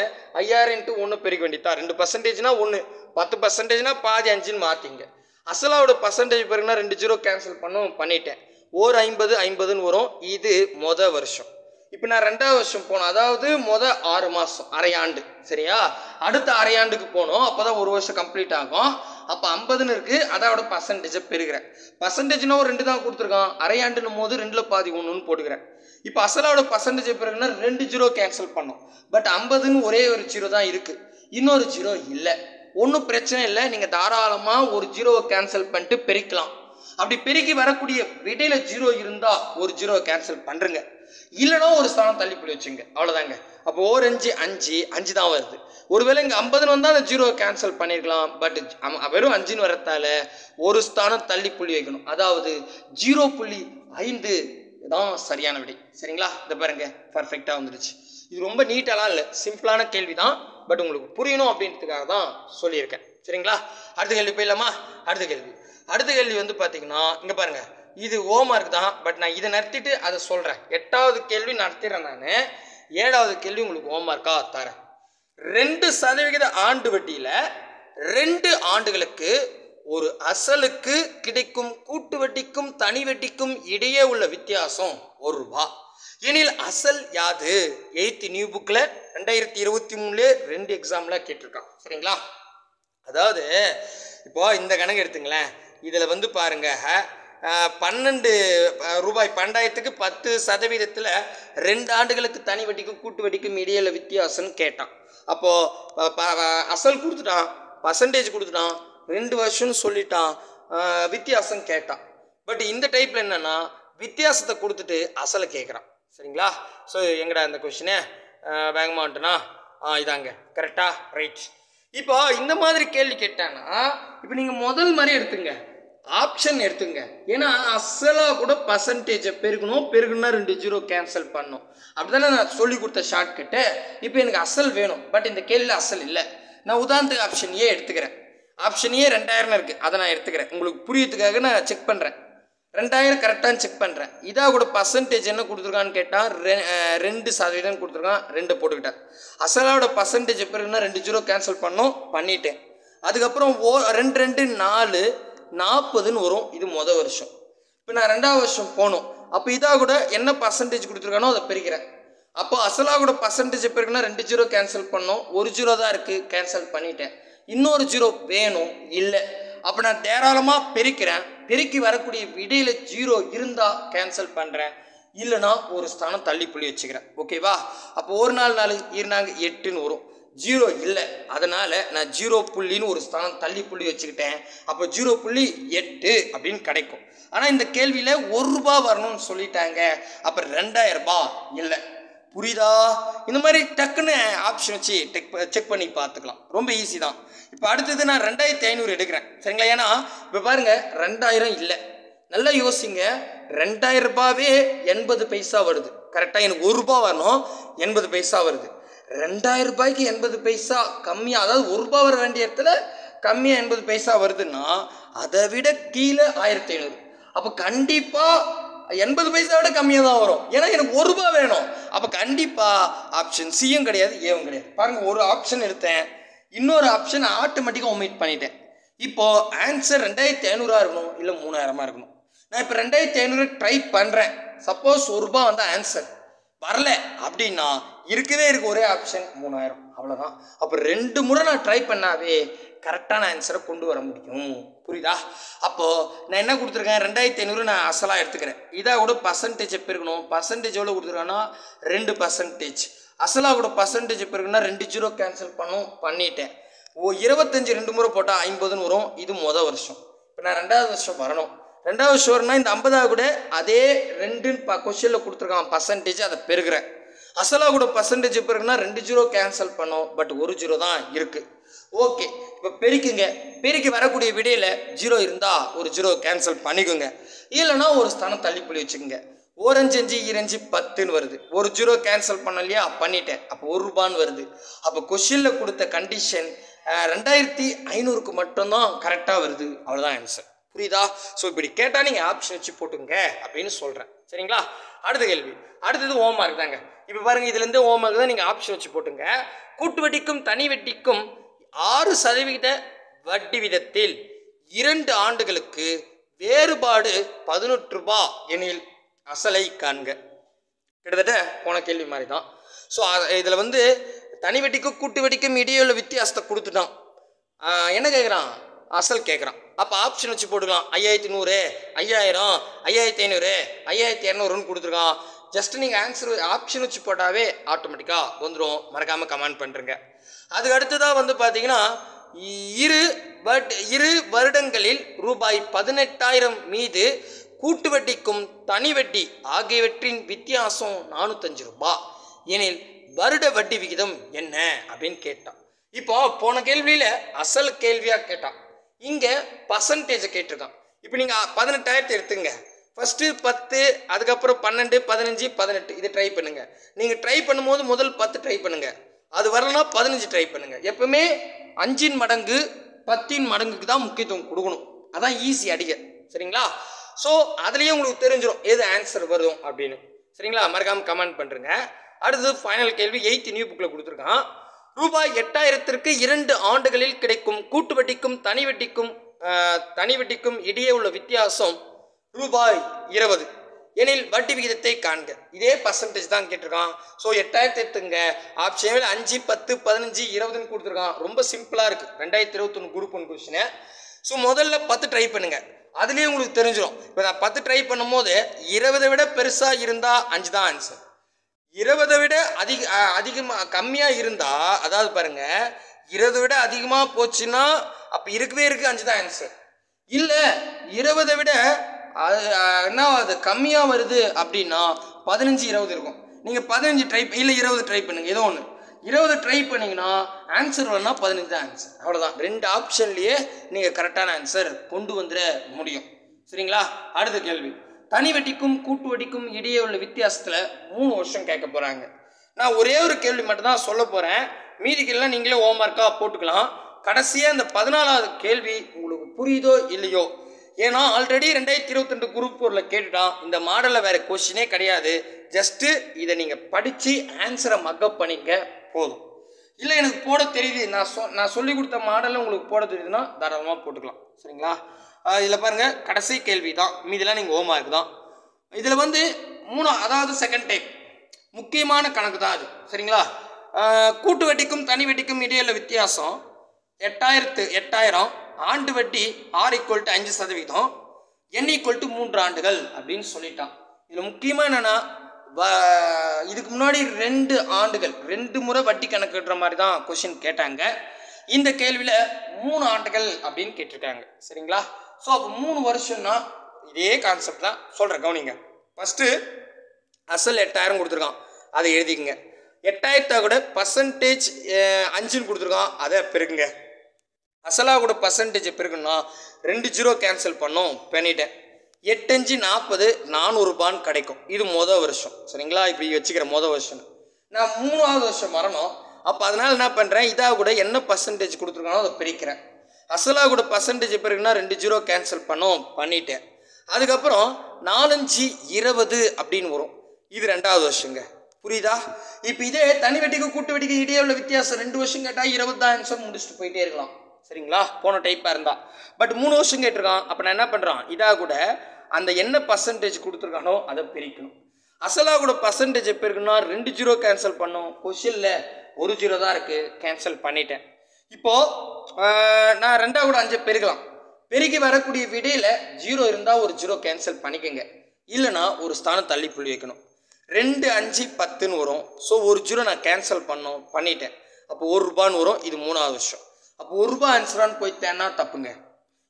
5000 × 1 பெருக்க வேண்டியதா. 2%னா 1, 10%னா பாதி 5ன்னு மாற்றிங்க. அசலாவோட பர்சன்டேஜ் பெருக்குனா 2 0 கேன்சல் பண்ணிட்டேன். 50 50ன்னு வரும். இது மொதல் வருஷம். இப்போ நான் 2வது வருஷம் போனோம், அதாவது மொதல் 6 மாதம் அரையாண்டு. சரியா? அடுத்த அரையாண்டுக்கு போனோம், அப்போ தான் ஒரு வருஷம் கம்ப்ளீட் ஆகும். அப்போ 50ன்னு இருக்கு, அதோட பர்சன்டேஜை பெருகிறேன். பர்சன்டேஜ்னா 2 தான் கொடுத்துருக்கான், அரையாண்டுன்னும் போது 2ல் பாதி 1ன்னு போட்டுக்கிறேன். இப்போ அசலோட பர்சன்டேஜ் பெருகுனா 2 0 கேன்சல் பண்ணோம். பட் 50ன்னு ஒரே ஒரு 0 தான் இருக்கு, இன்னொரு 0 இல்லை. ஒன்றும் பிரச்சனை இல்லை, நீங்கள் தாராளமாக ஒரு 0வை கேன்சல் பண்ணிட்டு பெருக்கலாம். அப்படி பெருக்கி வரக்கூடிய விடையில 0 இருந்தா ஒரு 0வை கேன்சல் பண்றங்க, இல்லைன்னா ஒரு ஸ்தானம் தள்ளி புள்ளி வச்சுங்க, அவ்வளோதாங்க. அப்போ 1 5 5 5 தான் வருது. ஒருவேளை இங்கே 50ன்னு வந்தால் அந்த 0வை கேன்சல் பண்ணியிருக்கலாம். பட் வெறும் 5ன்னு வரத்தால ஒரு ஸ்தானம் தள்ளி புள்ளி வைக்கணும், அதாவது 0.5 தான் சரியான விடை. சரிங்களா? இதை பாருங்க, பர்ஃபெக்டாக வந்துடுச்சு. இது ரொம்ப நீட்டாலாம் இல்லை, சிம்பிளான கேள்வி தான். பட் உங்களுக்கு புரியணும் அப்படின்றதுக்காக தான் சொல்லியிருக்கேன். சரிங்களா? அடுத்த கேள்வி போயிடலாமா? அடுத்த கேள்வி வந்து பார்த்தீங்கன்னா, இங்கே பாருங்க, இது ஹோம்வொர்க் தான். பட் நான் இதை நடத்திட்டு அதை சொல்கிறேன். 8வது கேள்வி நடத்திடுறேன் நான். 7வது கேள்வி உங்களுக்கு ஹோம்வொர்க்காக தரேன். 2% ஆண்டு வட்டியில் 2 ஆண்டுகளுக்கு ஒரு அசலுக்கு கிடைக்கும் கூட்டு வட்டிக்கும் தனி வட்டிக்கும் இடையே உள்ள வித்தியாசம் 1 ரூபா எனில் அசல் யாது? 8th நியூ புக்கில் 2023 2 எக்ஸாமில் கேட்டிருக்கான். சரிங்களா? அதாவது இப்போ இந்த கணக்கு எடுத்துங்களேன். இதில் வந்து பாருங்க, 12 ரூபாய் 12,000க்கு 10% 2 ஆண்டுகளுக்கு தனி வட்டிக்கும் கூட்டு வட்டிக்கும் இடையில வித்தியாசம்னு கேட்டான். அப்போது அசல் கொடுத்துட்டான், பர்சன்டேஜ் கொடுத்துட்டான், 2 வருஷம்னு சொல்லிட்டான், வித்தியாசம் கேட்டான். பட் இந்த டைப்பில் என்னென்னா வித்தியாசத்தை கொடுத்துட்டு அசலை கேட்குறான். சரிங்களா? ஸோ எங்கடா இந்த கொஷினு வேகமாக வந்துட்டுனா இதாங்க. கரெக்டா? ரைட். இப்போ இந்த மாதிரி கேள்வி கேட்டான்னா இப்போ நீங்கள் முதல் மாதிரி எடுத்துங்க, ஆப்ஷன் எடுத்துங்க. ஏன்னா அசலாக கூட பர்சன்டேஜை பெருக்கணும், பெருக்கணும்னா 2 0 கேன்சல் பண்ணணும். அப்படி தானே நான் சொல்லி கொடுத்த ஷார்ட்கட்டு. இப்போ எனக்கு அசல் வேணும், பட் இந்த கேள்வியில் அசல் இல்லை. நான் உதாரணத்துக்கு ஆப்ஷன் ஏ எடுத்துக்கிறேன். ஆப்ஷன் ஏ 2000 இருக்குது, அதை நான் எடுத்துக்கிறேன். உங்களுக்கு புரியறதுக்காக நான் செக் பண்ணுறேன். 2000 கரெக்டானு செக் பண்ணுறேன். இதாக கூட பர்சன்டேஜ் என்ன கொடுத்துருக்கான்னு கேட்டால் 2% கொடுத்துருக்கான், 2 போட்டுக்கிட்டேன். அசலோட பர்சன்டேஜ் பெருக்குன்னா 2 0 கேன்சல் பண்ணிட்டேன். அதுக்கப்புறம் 2 2 4 40ன்னு வரும். இது மொதல் வருஷம். இப்போ நான் 2வது வருஷம் போகணும். அப்போ இதாக கூட என்ன பர்சன்டேஜ் கொடுத்துருக்கானோ அதை பெருக்கிறேன். அப்போ அசலாக கூட பர்சன்டேஜ் பெருக்குன்னா 2 0 கேன்சல் பண்ணோம், 1 0 தான் இருக்குது, கேன்சல் பண்ணிட்டேன். இன்னொரு 0 வேணும், இல்லை. அப்போ நான் தாராளமாக பெருக்கிறேன். பெருக்கி வரக்கூடிய விடையில் 0 இருந்தால் கேன்சல் பண்ணுறேன், இல்லைனா ஒரு ஸ்தானம் தள்ளி புள்ளி வச்சுக்கிறேன். ஓகேவா? அப்போ 1 4 4 இருந்தாங்க 8ன்னு வரும். ஜீரோ இல்லை, அதனால் நான் 0 ஒரு ஸ்தானம் தள்ளி புள்ளி வச்சுக்கிட்டேன். அப்போ 0.8 அப்படின்னு கிடைக்கும். ஆனால் இந்த கேள்வியில் ₹1 வரணும்னு சொல்லிட்டாங்க. அப்போ 2000 ரூபாய் இல்லை. புரியுதா? இந்த மாதிரி டக்குன்னு ஆப்ஷன் வச்சு செக் பண்ணி பார்த்துக்கலாம். ரொம்ப ஈஸி தான். இப்போ அடுத்தது நான் 2500 எடுக்கிறேன். சரிங்களா? ஏன்னா இப்போ பாருங்கள் 2000 இல்லை. நல்லா யோசிங்க. 2000 ரூபாவே 80 பைசா வருது. கரெக்டாக எனக்கு ₹1 வரணும், 80 பைசா வருது. 2000 ரூபாய்க்கு 80 பைசா கம்மியாக, அதாவது ₹1 வர வேண்டிய இடத்துல கம்மியாக 80 பைசா வருதுன்னா அதை விட கீழே 1500. அப்போ கண்டிப்பாக 80 பைசா விட கம்மியாக தான் வரும். ஏன்னா எனக்கு ₹1 வேணும். அப்போ கண்டிப்பாக ஆப்ஷன் சியும் கிடையாது, ஏவும் கிடையாது. பாருங்கள், ஒரு ஆப்ஷன் எடுத்தேன், இன்னொரு ஆப்ஷன் ஆட்டோமேட்டிக்காக ஒமிட் பண்ணிட்டேன். இப்போது ஆன்சர் 2500 இருக்கணும், இல்லை 3000 இருக்கணும். நான் இப்போ 2500 ட்ரை பண்ணுறேன். சப்போஸ் ₹1 வந்தால் ஆன்சர் வரல அப்படின்னா இருக்கவே இருக்கு ஒரே ஆப்ஷன் 3000. அவ்வளோதான். அப்போ 2 முறை நான் ட்ரை பண்ணாவே கரெக்டான ஆன்சரை கொண்டு வர முடியும். புரியுதா? அப்போது நான் என்ன கொடுத்துருக்கேன், 2500 நான் அசலாக எடுத்துக்கிறேன். இதாக கூட பர்சன்டேஜ் எப்போ இருக்கணும், பர்சன்டேஜ் எவ்வளோ கொடுத்துருக்கேன்னா 2%. அசலாக கூட பர்சன்டேஜ் எப்போ இருக்குன்னா 2 0 கேன்சல் பண்ணிட்டேன். 25 2 முறை போட்டால் 50ன்னு வரும். இது மொதல் வருஷம். இப்போ நான் 2வது வருஷம் வரணும். 2வது வருஷம் வரணும்னா இந்த 50 கூட அதே 2ன்னு கொஸ்டினில் கொடுத்துருக்கான் பர்சன்டேஜ், அதை பெருகிறேன். அசலாக கூட பர்சன்டேஜ் எப்போ இருக்குன்னா 2 0 கேன்சல் பண்ணோம், பட் 1 0 தான் இருக்குது. ஓகே, இப்போ பெருக்குங்க. பெருக்கி வரக்கூடிய விடையில் 0 இருந்தால் ஒரு 0 கேன்சல் பண்ணிக்கோங்க, இல்லைன்னா ஒரு ஸ்தானம் தள்ளி புள்ளி வச்சுக்கோங்க. 1 5 5 2 10ன்னு வருது. ஒரு 0 கேன்சல் பண்ண இல்லையா, பண்ணிட்டேன். அப்போ ₹1 வருது. அப்போ கொஸ்டினில் கொடுத்த கண்டிஷன் 2500க்கு மட்டும்தான் கரெக்டாக வருது. அவ்வளோதான் ஆன்சர். புரியுதா? ஸோ இப்படி கேட்டால் நீங்கள் ஆப்ஷன் வச்சு போட்டுங்க அப்படின்னு சொல்கிறேன். சரிங்களா? அடுத்த கேள்வி. அடுத்தது ஹோம்மார்க் தாங்க. இப்போ பாருங்கள், இதுலேருந்து ஹோம்மார்க் தான் நீங்கள் ஆப்ஷன் வச்சு போட்டுங்க. கூட்டு வட்டிக்கும் தனி வட்டிக்கும் 6% வட்டி விதத்தில் 2 ஆண்டுகளுக்கு வேறுபாடு ₹18 எனில் அசலை காண்க. கிட்டத்தட்ட போன கேள்வி மாதிரி தான். ஸோ இதில் வந்து தனி வட்டிக்கும் கூட்டு வட்டிக்கும் இடையே உள்ள வித்தியாசத்தை கொடுத்துட்டான். என்ன கேட்குறான், அசல் கேட்குறான். அப்போ ஆப்ஷன் வச்சு போட்டுக்கலாம். 5100, 5000, 5500, 5200ன்னு கொடுத்துருக்கான். ஜஸ்ட் நீங்கள் ஆன்சர் ஆப்ஷன் வச்சு போட்டாவே ஆட்டோமேட்டிக்காக வந்துடும். மறக்காமல் கமெண்ட் பண்ணுறங்க. அதுக்கு அடுத்ததாக வந்து பார்த்தீங்கன்னா, இரு வருடங்களில் ₹18,000 மீது கூட்டு வட்டிக்கும் தனி வட்டி ஆகியவற்றின் வித்தியாசம் ₹405 எனில் வருட வட்டி விகிதம் என்ன அப்படின்னு கேட்டான். இப்போ போன கேள்வியில் அசல் கேள்வியாக கேட்டான், இங்கே பர்சன்டேஜை கேட்டிருக்கான். இப்போ நீங்கள் 18,000 எடுத்துங்க. ஃபஸ்ட்டு 10, அதுக்கப்புறம் 12, 15, 18 இதை ட்ரை பண்ணுங்கள். நீங்கள் ட்ரை பண்ணும்போது முதல் 10 ட்ரை பண்ணுங்கள். அது வரலன்னா 15 ட்ரை பண்ணுங்கள். எப்பவுமே 5 மடங்கு 10 மடங்குக்கு தான் முக்கியத்துவம் கொடுக்கணும். அதான் ஈஸி அடிக்க. சரிங்களா? ஸோ அதுலேயே உங்களுக்கு தெரிஞ்சிடும் எது ஆன்சர் வரும் அப்படின்னு. சரிங்களா? மறக்காமல் கமெண்ட் பண்ணுறங்க. அடுத்தது ஃபைனல் கேள்வி 8th நியூ புக்கில் கொடுத்துருக்கான். ₹8000க்கு 2 ஆண்டுகளில் கிடைக்கும் கூட்டு வட்டிக்கும் தனி வட்டிக்கும் இடையே உள்ள வித்தியாசம் ₹20 எனில் வட்டி விகிதத்தை காண்க. இதே பர்சன்டேஜ் தான் கேட்டிருக்கான். ஸோ 8000 எடுத்துங்க. ஆப்ஷனில் 5, 10, 15, 20ன்னு கொடுத்துருக்கான். ரொம்ப சிம்பிளாக இருக்குது. 2021 குரூப் 1 கொஸ்டின். ஸோ முதல்ல 10 ட்ரை பண்ணுங்கள். அதுலேயே உங்களுக்கு தெரிஞ்சிடும். இப்போ நான் 10 ட்ரை பண்ணும்போது 20 விட பெருசாக இருந்தால் 5 தான் ஆன்சர். 20 விட அதிகமாக கம்மியாக இருந்தால், அதாவது பாருங்கள், 20 விட அதிகமாக போச்சுன்னா அப்போ இருக்கவே இருக்குது 5 தான் ஆன்சர். இல்லை 20 விட என்ன அது கம்மியாக வருது அப்படின்னா 15, 20 இருக்கும். நீங்கள் 15 ட்ரை இல்லை 20 ட்ரை பண்ணுங்கள். ஏதோ ஒன்று 20 ட்ரை பண்ணிங்கன்னா ஆன்சர் வரணும்னா 15 தான் ஆன்சர். அவ்வளோதான். 2 ஆப்ஷன்லேயே நீங்கள் கரெக்டான ஆன்சர் கொண்டு வந்துட முடியும். சரிங்களா? அடுத்த கேள்வி. தனி வட்டிக்கும் கூட்டு வட்டிக்கும் இடையே உள்ள வித்தியாசத்தில் 3 வருஷம் கேட்க போகிறாங்க. நான் ஒரே ஒரு கேள்வி மட்டும்தான் சொல்ல போகிறேன். மீதி கேள்விலாம் நீங்களே ஹோம்ஒர்க்காக போட்டுக்கலாம். கடைசியாக இந்த 14வது கேள்வி உங்களுக்கு புரியுதோ இல்லையோ, ஏன்னா ஆல்ரெடி 2022 குரூப் 1 கேட்டுட்டான். இந்த மாடலில் வேறு கொஸ்டினே கிடையாது. ஜஸ்ட்டு இதை நீங்கள் படித்து ஆன்சரை மக்கப் பண்ணிங்க போதும். இல்லை எனக்கு போட தெரியுது, நான் சொல்லி கொடுத்த மாடலில் உங்களுக்கு போட தெரியுதுன்னா தாராளமாக போட்டுக்கலாம். சரிங்களா? இதில் பாருங்கள், கடைசி கேள்வி தான். மீதெல்லாம் நீங்கள் ஹோம்ஒர்க் தான். இதில் வந்து அதாவது செகண்ட் டைப் முக்கியமான கணக்கு தான் அது. சரிங்களா? கூட்டு வட்டிக்கும் தனி வட்டிக்கும் இடையில வித்தியாசம் 8000, ஆண்டு வட்டி R = 5%, N = 3 ஆண்டுகள் அப்படின்னு சொல்லிட்டான். இதில் முக்கியமாக என்னென்னா இதுக்கு முன்னாடி 2 ஆண்டுகள் 2 முறை வட்டி கணக்கிடுற மாதிரி தான் கொஸ்டின் கேட்டாங்க. இந்த கேள்வியில் 3 ஆண்டுகள் அப்படின்னு கேட்டிருக்காங்க. சரிங்களா? ஸோ அப்போ 3 வருஷம்னா இதே கான்செப்ட் தான் சொல்கிறேன், கவனிங்க. ஃபஸ்ட்டு அசல் 8000 கொடுத்துருக்கான், அதை எழுதிக்கங்க. 8000 கூட பர்சன்டேஜ் 5ன்னு கொடுத்துருக்கான், அதை பெருக்குங்க. அசலாக கூட பர்சன்டேஜ் பெருக்குன்னா 2 0 கேன்சல் பண்ணோம், பண்ணிட்டேன். 8 5 40 400 ரூபான்னு கிடைக்கும். இது மொதல் வருஷம். சரிங்களா? இப்படி வச்சுக்கிற மொதல் வருஷம். நான் 3ஆவது வருஷம் வரணும். அப்போ அதனால் என்ன பண்ணுறேன், இதாக கூட என்ன பர்சன்டேஜ் கொடுத்துருக்கானோ அதை பிரிக்கிறேன். அசலாக கூட பர்சன்டேஜ் பிறகுனா 2 0 கேன்சல் பண்ணோம், பண்ணிட்டேன். அதுக்கப்புறம் 4 5 20 அப்படின்னு வரும். இது 2ஆவது வருஷங்க. புரியுதா? இப்போ இதே தனி வெட்டிக்கு கூட்டு வெட்டிக்கு இடையே உள்ள வித்தியாசம் 2 வருஷம் கேட்டால் 20 தான் ஆன்சர், முடிச்சுட்டு போயிட்டே இருக்கலாம். சரிங்களா? போன டைப்பாக இருந்தால். பட் 3 வருஷம் கேட்டிருக்கான். அப்போ நான் என்ன பண்ணுறான், இதாக கூட அந்த என்ன பர்சன்டேஜ் கொடுத்துருக்கானோ அதை பிரிக்கணும். அசலாக கூட பர்சன்டேஜ் எப்போ இருக்குன்னா 2 0 கேன்சல் பண்ணோம். கொஷினில் 1 0 தான் இருக்குது, கேன்சல் பண்ணிட்டேன். இப்போது நான் 2ஆக கூட 5 பெருக்கலாம். பெருகி வரக்கூடிய விடையில் 0 இருந்தால் ஒரு 0 கேன்சல் பண்ணிக்கோங்க. இல்லைனா ஒரு ஸ்தானம் தள்ளி புள்ளி வைக்கணும். 2 5 10ன்னு வரும். ஸோ ஒரு 0 நான் கேன்சல் பண்ணிட்டேன். அப்போ 1 ரூபான்னு வரும். இது 3ஆவது வருஷம். அப்போ 1 ரூபா ஆன்சரான்னு போய்த்தேன்னா தப்புங்க.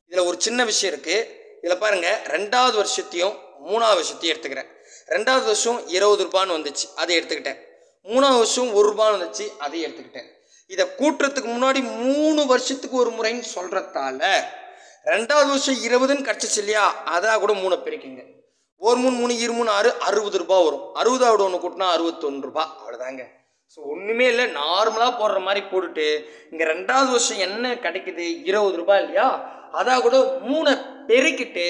இதில் ஒரு சின்ன விஷயம் இருக்குது. இதில் பாருங்கள், 2ஆவது வருஷத்தையும் 3ஆவது வருஷத்தையும் எடுத்துக்கிறேன். 2ஆவது வருஷம் 20 ரூபான்னு வந்துச்சு, அதை எடுத்துக்கிட்டேன். 3ஆவது வருஷம் 1 ரூபான்னு வந்துச்சு, அதை எடுத்துக்கிட்டேன். இதை கூட்டுறதுக்கு முன்னாடி 3 வருஷத்துக்கு ஒரு முறைன்னு சொல்கிறதால 2ஆவது வருஷம் 20ன்னு கிடச்சிச்சு இல்லையா, அதாக கூட 3 பிரிக்குங்க. 1 3 3 2 3 6 60 ரூபா வரும். 60ஆவோட ஒன்று கூட்டினா 61 ரூபா. அவ்வளோதாங்க. ஸோ ஒன்றுமே இல்லை, நார்மலாக போடுற மாதிரி போட்டுட்டு இங்கே 2ஆவது வருஷம் என்ன கிடைக்குது, 20 ரூபா இல்லையா, அதாக கூட 3 பெருக்கிட்டு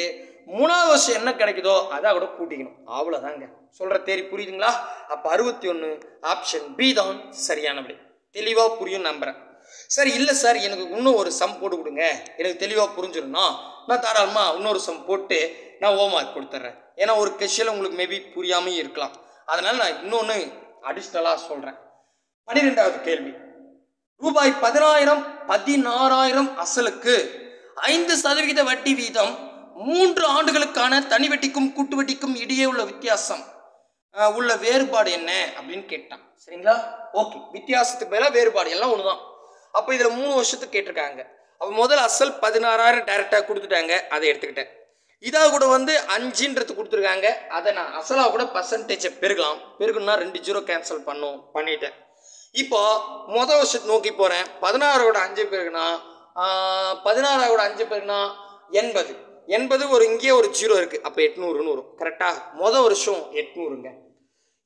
3ஆவது வருஷம் என்ன கிடைக்குதோ அதாக கூட கூட்டிக்கணும். அவ்வளோதாங்க. சொல்கிற தேரி புரியுதுங்களா? அப்போ 61 ஆப்ஷன் பி தான் சரியானபடி. தெளிவாக புரியும் நம்புகிறேன். சரி, இல்லை சார் எனக்கு இன்னும் ஒரு சம் போட்டு கொடுங்க, எனக்கு தெளிவாக புரிஞ்சிடும்னா நான் தாராளமாக இன்னொரு சம் போட்டு நான் ஹோம்ஒர்க் கொடுத்துட்றேன். ஏன்னா ஒரு கொஸ்டின் உங்களுக்கு மேபி புரியாமல் இருக்கலாம். அதனால் நான் இன்னொன்று அடிஷ்னலாக சொல்கிறேன். 12வது கேள்வி. ரூபாய் 10,000 16,000 அசலுக்கு 5% வட்டி வீதம் 3 ஆண்டுகளுக்கான தனி வட்டிக்கும் கூட்டு வட்டிக்கும் இடையே உள்ள வித்தியாசம் உள்ள வேறுபாடு என்ன அப்படின்னு கேட்டான். சரிங்களா? ஓகே, வித்தியாசத்துக்கு மேலே வேறுபாடு எல்லாம் ஒன்று தான். அப்போ இதில் 3 வருஷத்துக்கு கேட்டிருக்காங்க. அப்போ முதல் அசல் 16,000 டைரெக்டாக கொடுத்துட்டாங்க, அதை எடுத்துக்கிட்டேன். இதாக கூட 5ன்றது கொடுத்துருக்காங்க, அதை நான் அசலாக கூட பர்சன்டேஜை பெருக்கலாம். பெருக்கணும்னா 2 0 கேன்சல் பண்ணிட்டேன். இப்போ மொதல் வருஷத்தை நோக்கி போகிறேன். 16ஓட 5 பேருக்குன்னா 16ஓட 5 பேருக்குன்னா 80. 80 ஒரு இங்கேயே ஒரு 0 இருக்குது, அப்போ 800ன்னு வரும். கரெக்டாக? மொதல் வருஷம் 800ங்க.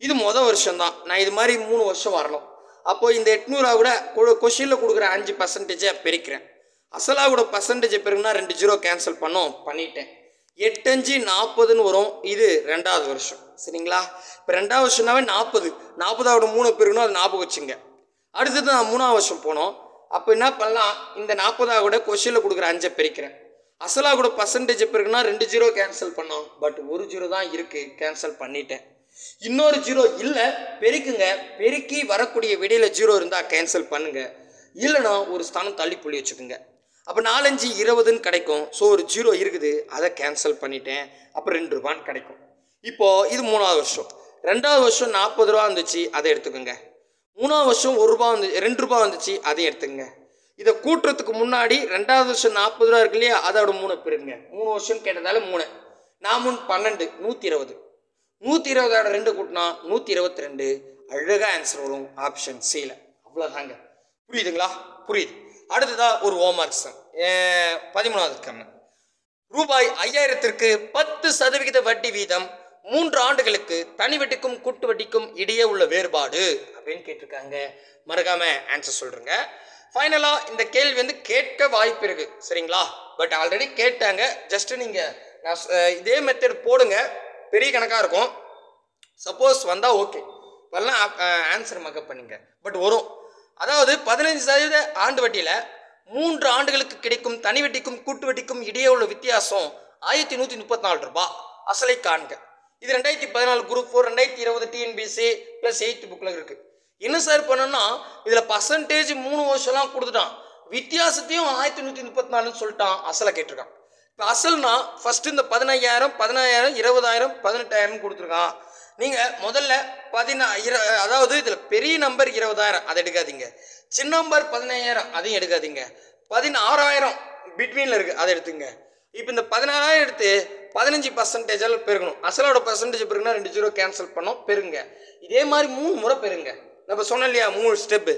இது மொதல் வருஷம்தான். நான் இது மாதிரி 3 வருஷம் வரணும். அப்போது இந்த 800 கூட கொஷினில் கொடுக்குற 5% பெருக்கிறேன். அசலாக கூட பர்சன்டேஜ் பெருக்குன்னா 2 0 கேன்சல் பண்ணிட்டேன். 8 5 40ன்னு வரும். இது 2ஆவது வருஷம். சரிங்களா? இப்போ 2ஆவது வருஷம்னாவே 40. 40ஆவோட 3 பெருக்கணும், அது ஞாபகம் வச்சுங்க. அடுத்தது நான் 3ஆவது வருஷம் போனோம். அப்போ என்ன பண்ணலாம், இந்த 40ஆவோட கொஷினில் கொடுக்குற 5 பெருக்கிறேன். அசலாக கூட பர்சன்டேஜ் பெருக்குன்னா 2 0 கேன்சல் பண்ணோம். பட் 1 0 தான் இருக்குது, கேன்சல் பண்ணிட்டேன். இன்னொரு 0 இல்லை, பெருக்குங்க. பெருக்கி வரக்கூடிய விடையில் 0 இருந்தால் கேன்சல் பண்ணுங்க. இல்லைனா ஒரு ஸ்தானம் தள்ளி புள்ளி வச்சுக்கோங்க. அப்போ 4 5 20ன்னு கிடைக்கும். ஸோ ஒரு 0 இருக்குது, அதை கேன்சல் பண்ணிட்டேன். அப்போ 2 ரூபான்னு கிடைக்கும். இப்போது இது 3ஆவது வருஷம். 2ஆவது வருஷம் 40 ரூபா வந்துச்சு, அதை எடுத்துக்கோங்க. 3ஆவது வருஷம் 1 ரூபா 2 ரூபா வந்துச்சு, அதை எடுத்துக்கங்க. இதை கூட்டுறதுக்கு முன்னாடி 2ஆவது வருஷம் 40 ரூபா இருக்கு இல்லையா, அதோட 3 பெருங்க. 3 வருஷம் கேட்டதால 3 4 12 120. 120ஓட 2 கூட்டினா 122. அழகாக ஆன்சர் வரும் ஆப்ஷன் சியில். அவ்வளோதாங்க. புரியுதுங்களா? புரியுது. அடுத்ததாக ஒரு ஹோம்ஒர்க் சம். 13வது கண்ணு. ரூபாய் 5000க்கு 10% வட்டி வீதம் 3 ஆண்டுகளுக்கு தனி வட்டிக்கும் கூட்டு வட்டிக்கும் இடையே உள்ள வேறுபாடு அப்படின்னு கேட்டிருக்காங்க. மறக்காம ஆன்சர் சொல்றேங்க. ஃபைனலாக இந்த கேள்வி கேட்க வாய்ப்பு இருக்கு. சரிங்களா? பட் ஆல்ரெடி கேட்டாங்க. ஜஸ்ட் நீங்கள் இதே மெத்தட் போடுங்க, பெரிய கணக்காக இருக்கும். சப்போஸ் வந்தால் ஓகே, வரலாம் ஆன்சர் மக்கப் பண்ணிங்க. பட் வரும். அதாவது 15% ஆண்டு வட்டியில் 3 ஆண்டுகளுக்கு கிடைக்கும் தனி வட்டிக்கும் கூட்டு வட்டிக்கும் இடையே உள்ள வித்தியாசம் 1134 ரூபாய். அசலை காண்க. இது 2014 குரூப் 4 2020 டிஎன்பிசி ப்ளஸ் 8th புக்கில் இருக்குது. என்ன சார் பண்ணணும்னா, இதில் பர்சன்டேஜ் 3 வருஷம்லாம் கொடுத்துட்டான், வித்தியாசத்தையும் 1134ன்னு சொல்லிட்டான், அசலை கேட்டிருக்கான். இப்போ அசல்னா ஃபஸ்ட்டு இந்த 15,000 20,000 18,000 கொடுத்துருக்கான். நீங்கள் முதல்ல அதாவது இதில் பெரிய நம்பர் 20,000 அதை எடுக்காதீங்க, சின்ன நம்பர் 15,000 அதையும் எடுக்காதீங்க, 16,000 பிட்வீனில் இருக்குது அதை எடுத்துங்க. இப்போ இந்த 16,000 எடுத்து 15% பெருகணும். அசலோட பர்சன்டேஜ் பெருகுனா 2 0 கேன்சல் பண்ணோம், பெருங்க. இதே மாதிரி 3 முறை பெருங்க. நம்ம சொன்னோம் இல்லையா 3 ஸ்டெப்பு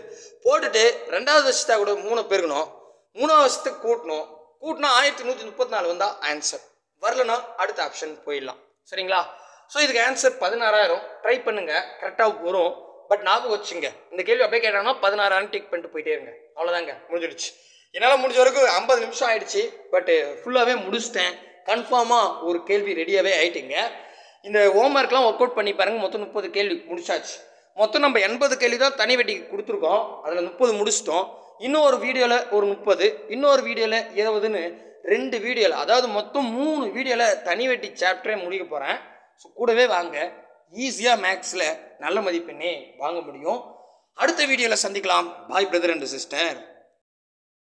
போட்டுட்டு 2வது வருஷத்தை கூட 3 பெருகணும், 3வது வருஷத்துக்கு கூட்டினா 1134 வந்தால் ஆன்சர். வரலன்னா அடுத்த ஆப்ஷன் போயிடலாம். சரிங்களா? ஸோ இதுக்கு ஆன்சர் 16,000. ட்ரை பண்ணுங்க, கரெக்டாக வரும். பட் ஞாபகம் வச்சுங்க, இந்த கேள்வி அப்படியே கேட்டாங்கன்னா 16,000 டிக் பண்ணிட்டு போயிட்டே இருங்க. அவ்வளோதாங்க, முடிஞ்சிடுச்சு. என்னால் முடிஞ்ச வரைக்கும் 50 நிமிஷம் ஆயிடுச்சு, பட் ஃபுல்லாகவே முடிச்சிட்டேன். கன்ஃபார்மாக ஒரு கேள்வி ரெடியாகவே ஆகிட்டுங்க. இந்த ஹோம்ஒர்க்லாம் ஒர்க் அவுட் பண்ணி பாருங்கள். மொத்தம் 30 கேள்வி முடிச்சாச்சு. மொத்தம் நம்ம 80 கேள்வி தான் தனி வெட்டிக்கு கொடுத்துருக்கோம். அதில் 30 முடிச்சிட்டோம். இன்னொரு வீடியோவில் ஒரு 30, இன்னொரு வீடியோவில் 20ன்னு 2 வீடியோவில், அதாவது மொத்தம் 3 வீடியோவில் தனி வெட்டி சாப்டரே முடிக்க போகிறேன். ஸோ கூடவே வாங்க, ஈஸியாக மேக்ஸில் நல்ல மதிப்பெண்ணே வாங்க முடியும். அடுத்த வீடியோவில் சந்திக்கலாம். பாய் பிரதர் அண்ட் சிஸ்டர்.